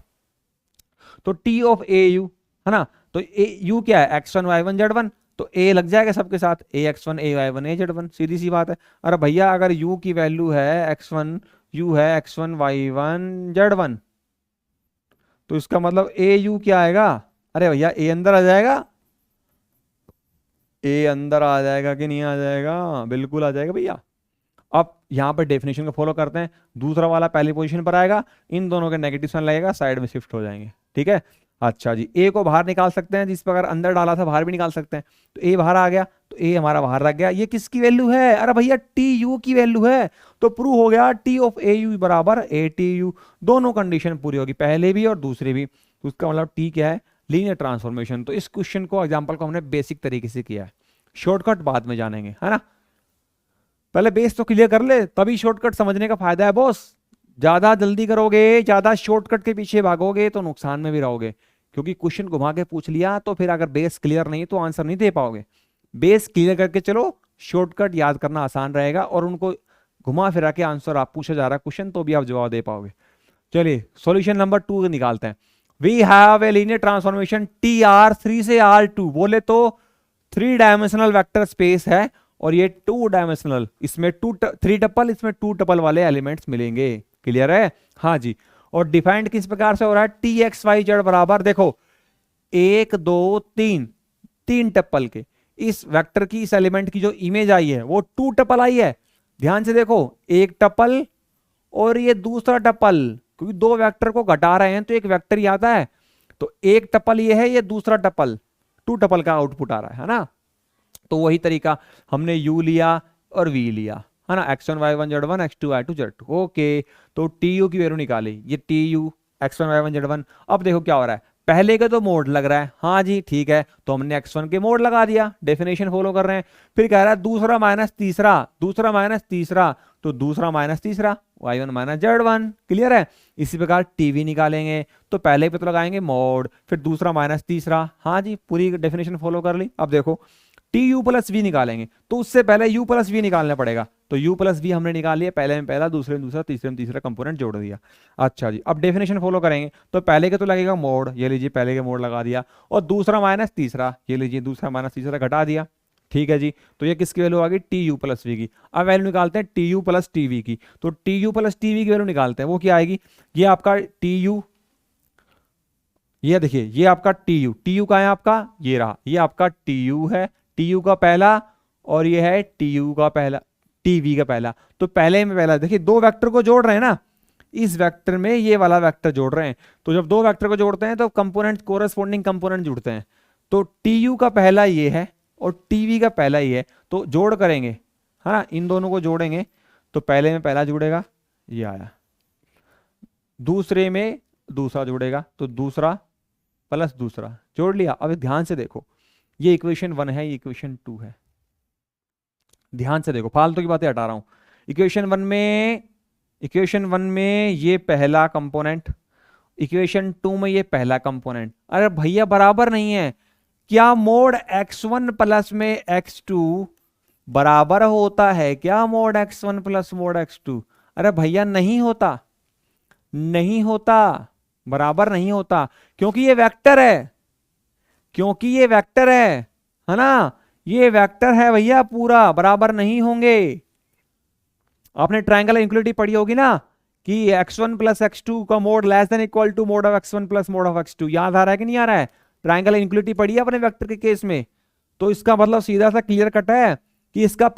तो टी ऑफ ए यू, है ना। तो ए यू क्या है? x1 y1 z1, तो ए लग जाएगा सबके साथ, ए x1 ए y1 ए z1, सीधी सी बात है। अरे भैया अगर u की वैल्यू है x1, u है x1 y1 z1, तो इसका मतलब ए यू क्या आएगा? अरे भैया ए अंदर आ जाएगा, ए अंदर आ जाएगा कि नहीं आ जाएगा? बिल्कुल आ जाएगा भैया। अब यहां पर डेफिनेशन को फॉलो करते हैं, दूसरा वाला पहली पोजीशन पर आएगा, इन दोनों के नेगेटिव साइन लगेगा, साइड में शिफ्ट हो जाएंगे, ठीक है। अच्छा जी, ए को बाहर निकाल सकते हैं, जिस प्रकार अंदर डाला था बाहर भी निकाल सकते हैं। तो ए बाहर आ गया, तो ए हमारा बाहर रख गया। ये किसकी वैल्यू है? अरे भैया टी यू की वैल्यू है। तो प्रूव हो गया टी ऑफ ए यू बराबर ए टी यू। दोनों कंडीशन पूरी होगी, पहले भी और दूसरी भी। तो उसका मतलब टी क्या है? Linear transformation. तो इस क्वेश्चन को, एग्जाम्पल को हमने बेसिक तरीके से किया है, शॉर्टकट बाद में जानेंगे, है ना। पहले बेस तो क्लियर कर ले, तभी शॉर्टकट समझने का फायदा है बॉस। ज्यादा जल्दी करोगे, ज्यादा शॉर्टकट के पीछे भागोगे तो नुकसान में भी रहोगे, क्योंकि क्वेश्चन घुमा के पूछ लिया तो फिर अगर बेस क्लियर नहीं तो आंसर नहीं दे पाओगे। बेस क्लियर करके चलो, शॉर्टकट याद करना आसान रहेगा और उनको घुमा फिरा के आंसर आप पूछा जा रहा है क्वेश्चन तो भी आप जवाब दे पाओगे। चलिए सॉल्यूशन नंबर 2 निकालते हैं। We have a linear transformation t R 3 से R2, बोले तो 3 डायमेंशनल वेक्टर स्पेस है और ये 2 डायमेंशनल, इसमें 3 टपल, इसमें 2 टपल वाले एलिमेंट्स मिलेंगे। क्लियर है? हाँ जी। और डिफाइंड किस प्रकार से हो रहा है? टी एक्स वाई जेड बराबर, देखो 1 2 3, 3 टप्पल के इस वेक्टर की, इस एलिमेंट की जो इमेज आई है वो 2 टप्पल आई है। ध्यान से देखो, एक टप्पल और ये दूसरा टप्पल, क्योंकि 2 वेक्टर को घटा रहे हैं तो एक वेक्टर ही आता है। तो एक टप्पल ये है, ये दूसरा टप्पल, 2 टप्पल का आउटपुट आ रहा है ना। तो वही तरीका हमने u लिया और v लिया, है ना। x1 y1 z1, x2 y2 z2, okay. तो tu की वैल्यू निकाली, ये tu x1 y1 z1। अब देखो क्या हो रहा है, पहले का तो मोड लग रहा है, हाँ जी ठीक है, तो हमने x1 के मोड लगा दिया, डेफिनेशन फॉलो कर रहे हैं। फिर कह रहा है दूसरा माइनस तीसरा, दूसरा माइनस तीसरा, तो दूसरा माइनस तीसरा y1 माइनस z1। क्लियर है? इसी प्रकार tv निकालेंगे तो पहले पे तो लगाएंगे मोड, फिर दूसरा माइनस तीसरा, हाँ जी पूरी डेफिनेशन फॉलो कर ली। अब देखो टी यू प्लस वी निकालेंगे तो उससे पहले u प्लस वी निकालना पड़ेगा। तो u प्लस वी हमने निकाल लिया, पहले में पहला, दूसरे में दूसरा, तीसरे में तीसरा कंपोनेंट जोड़ दिया। अच्छा जी, अब डेफिनेशन फॉलो करेंगे तो पहले के तो लगेगा मोड, ये लीजिए पहले के मोड लगा दिया, और दूसरा माइनस तीसरा, ये लीजिए दूसरा माइनस तीसरा घटा दिया। ठीक है जी, तो ये किसकी वैल्यू आ गई? टी यू प्लस वी की। अब वैल्यू निकालते हैं टी यू प्लस टीवी की। तो टी यू प्लस टीवी की वैल्यू निकालते हैं, वो क्या आएगी? ये आपका टी यू ये देखिए, ये आपका टीयू, टीयू का है आपका, ये रहा, ये आपका टीयू है, टीयू का पहला, और ये है टीयू का पहला, टीवी का पहला। तो पहले में पहला, देखिए दो वेक्टर को जोड़ रहे हैं ना, इस वेक्टर में ये वाला वेक्टर जोड़ रहे हैं। तो जब दो वेक्टर को जोड़ते हैं तो कंपोनेंट, कोरस्पॉन्डिंग कंपोनेंट जुड़ते हैं। तो टीयू का पहला ये है और टीवी का पहला ये है, तो जोड़ करेंगे, है ना, इन दोनों को जोड़ेंगे तो पहले में पहला जुड़ेगा, ये आया, दूसरे में दूसरा जुड़ेगा तो दूसरा प्लस दूसरा, जोड़ लिया। अब ध्यान से देखो, ये इक्वेशन 1 है, ये इक्वेशन 2 है, ध्यान से देखो, फालतू की बातें हटा रहा हूं। इक्वेशन वन में ये पहला कंपोनेंट, इक्वेशन 2 में ये पहला कंपोनेंट। अरे भैया बराबर नहीं है, क्या मोड x1 प्लस में x2 बराबर होता है क्या? Mode x1 plus mode x2, अरे भैया नहीं होता, नहीं होता, बराबर नहीं होता, क्योंकि ये वेक्टर है, क्योंकि ये वेक्टर है ना, ये वेक्टर है भैया, पूरा बराबर नहीं होंगे। आपने ट्रायंगल इक्वलिटी पढ़ी होगी ना कि x1 प्लस x2 का mod less than equal to mod of x1 plus mod of x2, याद आ रहा है कि नहीं आ रहा है? ट्रायंगल इक्वलिटी पढ़ी है अपने वेक्टर के केस में। तो इसका मतलब सीधा सा क्लियर कट है कि इसका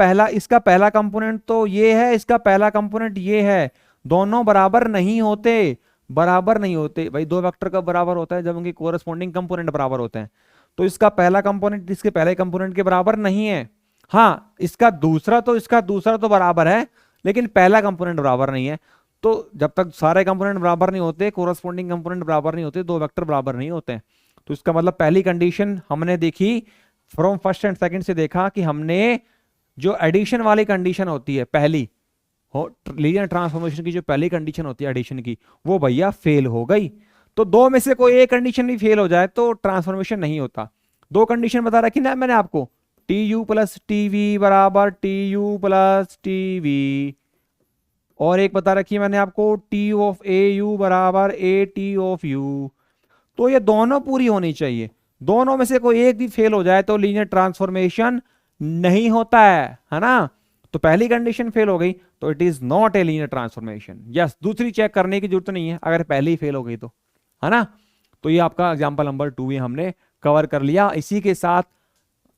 पहला कंपोनेंट तो ये है, इसका पहला कंपोनेंट ये है, दोनों बराबर नहीं होते, बराबर नहीं होते भाई। दो वेक्टर का बराबर होता है जब उनके कोरस्पॉन्डिंग कंपोनेंट बराबर होते हैं। तो इसका पहला कंपोनेंट इसके पहले कंपोनेंट के बराबर नहीं है। हाँ, इसका दूसरा तो बराबर है, लेकिन पहला कंपोनेंट बराबर नहीं है। तो जब तक सारे कंपोनेंट बराबर नहीं होते, कोरस्पॉन्डिंग कंपोनेंट बराबर नहीं होते, दो वेक्टर बराबर नहीं होते हैं। तो इसका मतलब पहली कंडीशन हमने देखी, फ्रॉम फर्स्ट एंड सेकंड से देखा कि हमने जो एडिशन वाली कंडीशन होती है, पहली लीनियर ट्रांसफॉर्मेशन की जो पहली कंडीशन होती है एडिशन की, वो भैया फेल हो गई। तो दो में से कोई एक कंडीशन भी फेल हो जाए तो ट्रांसफॉर्मेशन नहीं होता। दो कंडीशन बता रखी ना मैंने आपको, टी यू प्लस टीवी बराबर टी यू प्लस टीवी, और एक बता रखी है मैंने आपको टी ऑफ ए यू बराबर ए टी ऑफ यू। तो ये दोनों पूरी होनी चाहिए, दोनों में से कोई एक भी फेल हो जाए तो लीनियर ट्रांसफॉर्मेशन नहीं होता है ना। तो पहली कंडीशन फेल हो गई तो it is not a linear transformation. Yes, दूसरी चेक करने की जरूरत नहीं है अगर पहले ही फेल हो गई तो, है ना। तो ये आपका एग्जांपल नंबर 2 भी हमने कवर कर लिया। इसी के साथ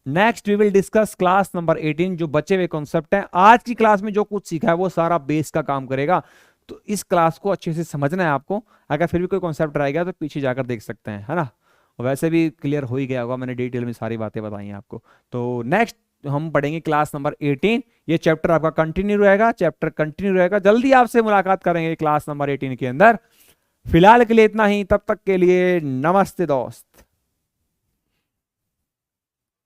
next we will discuss class number 18, जो बचे हुए कॉन्सेप्ट हैं। आज की क्लास में जो कुछ सीखा है वो सारा बेस का काम करेगा, तो इस क्लास को अच्छे से समझना है आपको। अगर फिर भी कोई कॉन्सेप्ट रह गया तो पीछे जाकर देख सकते हैं, है ना। वैसे भी क्लियर हो ही गया होगा, मैंने डिटेल में सारी बातें बताई हैं आपको। तो नेक्स्ट हम पढ़ेंगे क्लास नंबर 18। ये चैप्टर आपका कंटिन्यू रहेगा, जल्दी आपसे मुलाकात करेंगे क्लास नंबर 18 के अंदर। फिलहाल के लिए इतना ही, तब तक के लिए नमस्ते दोस्त।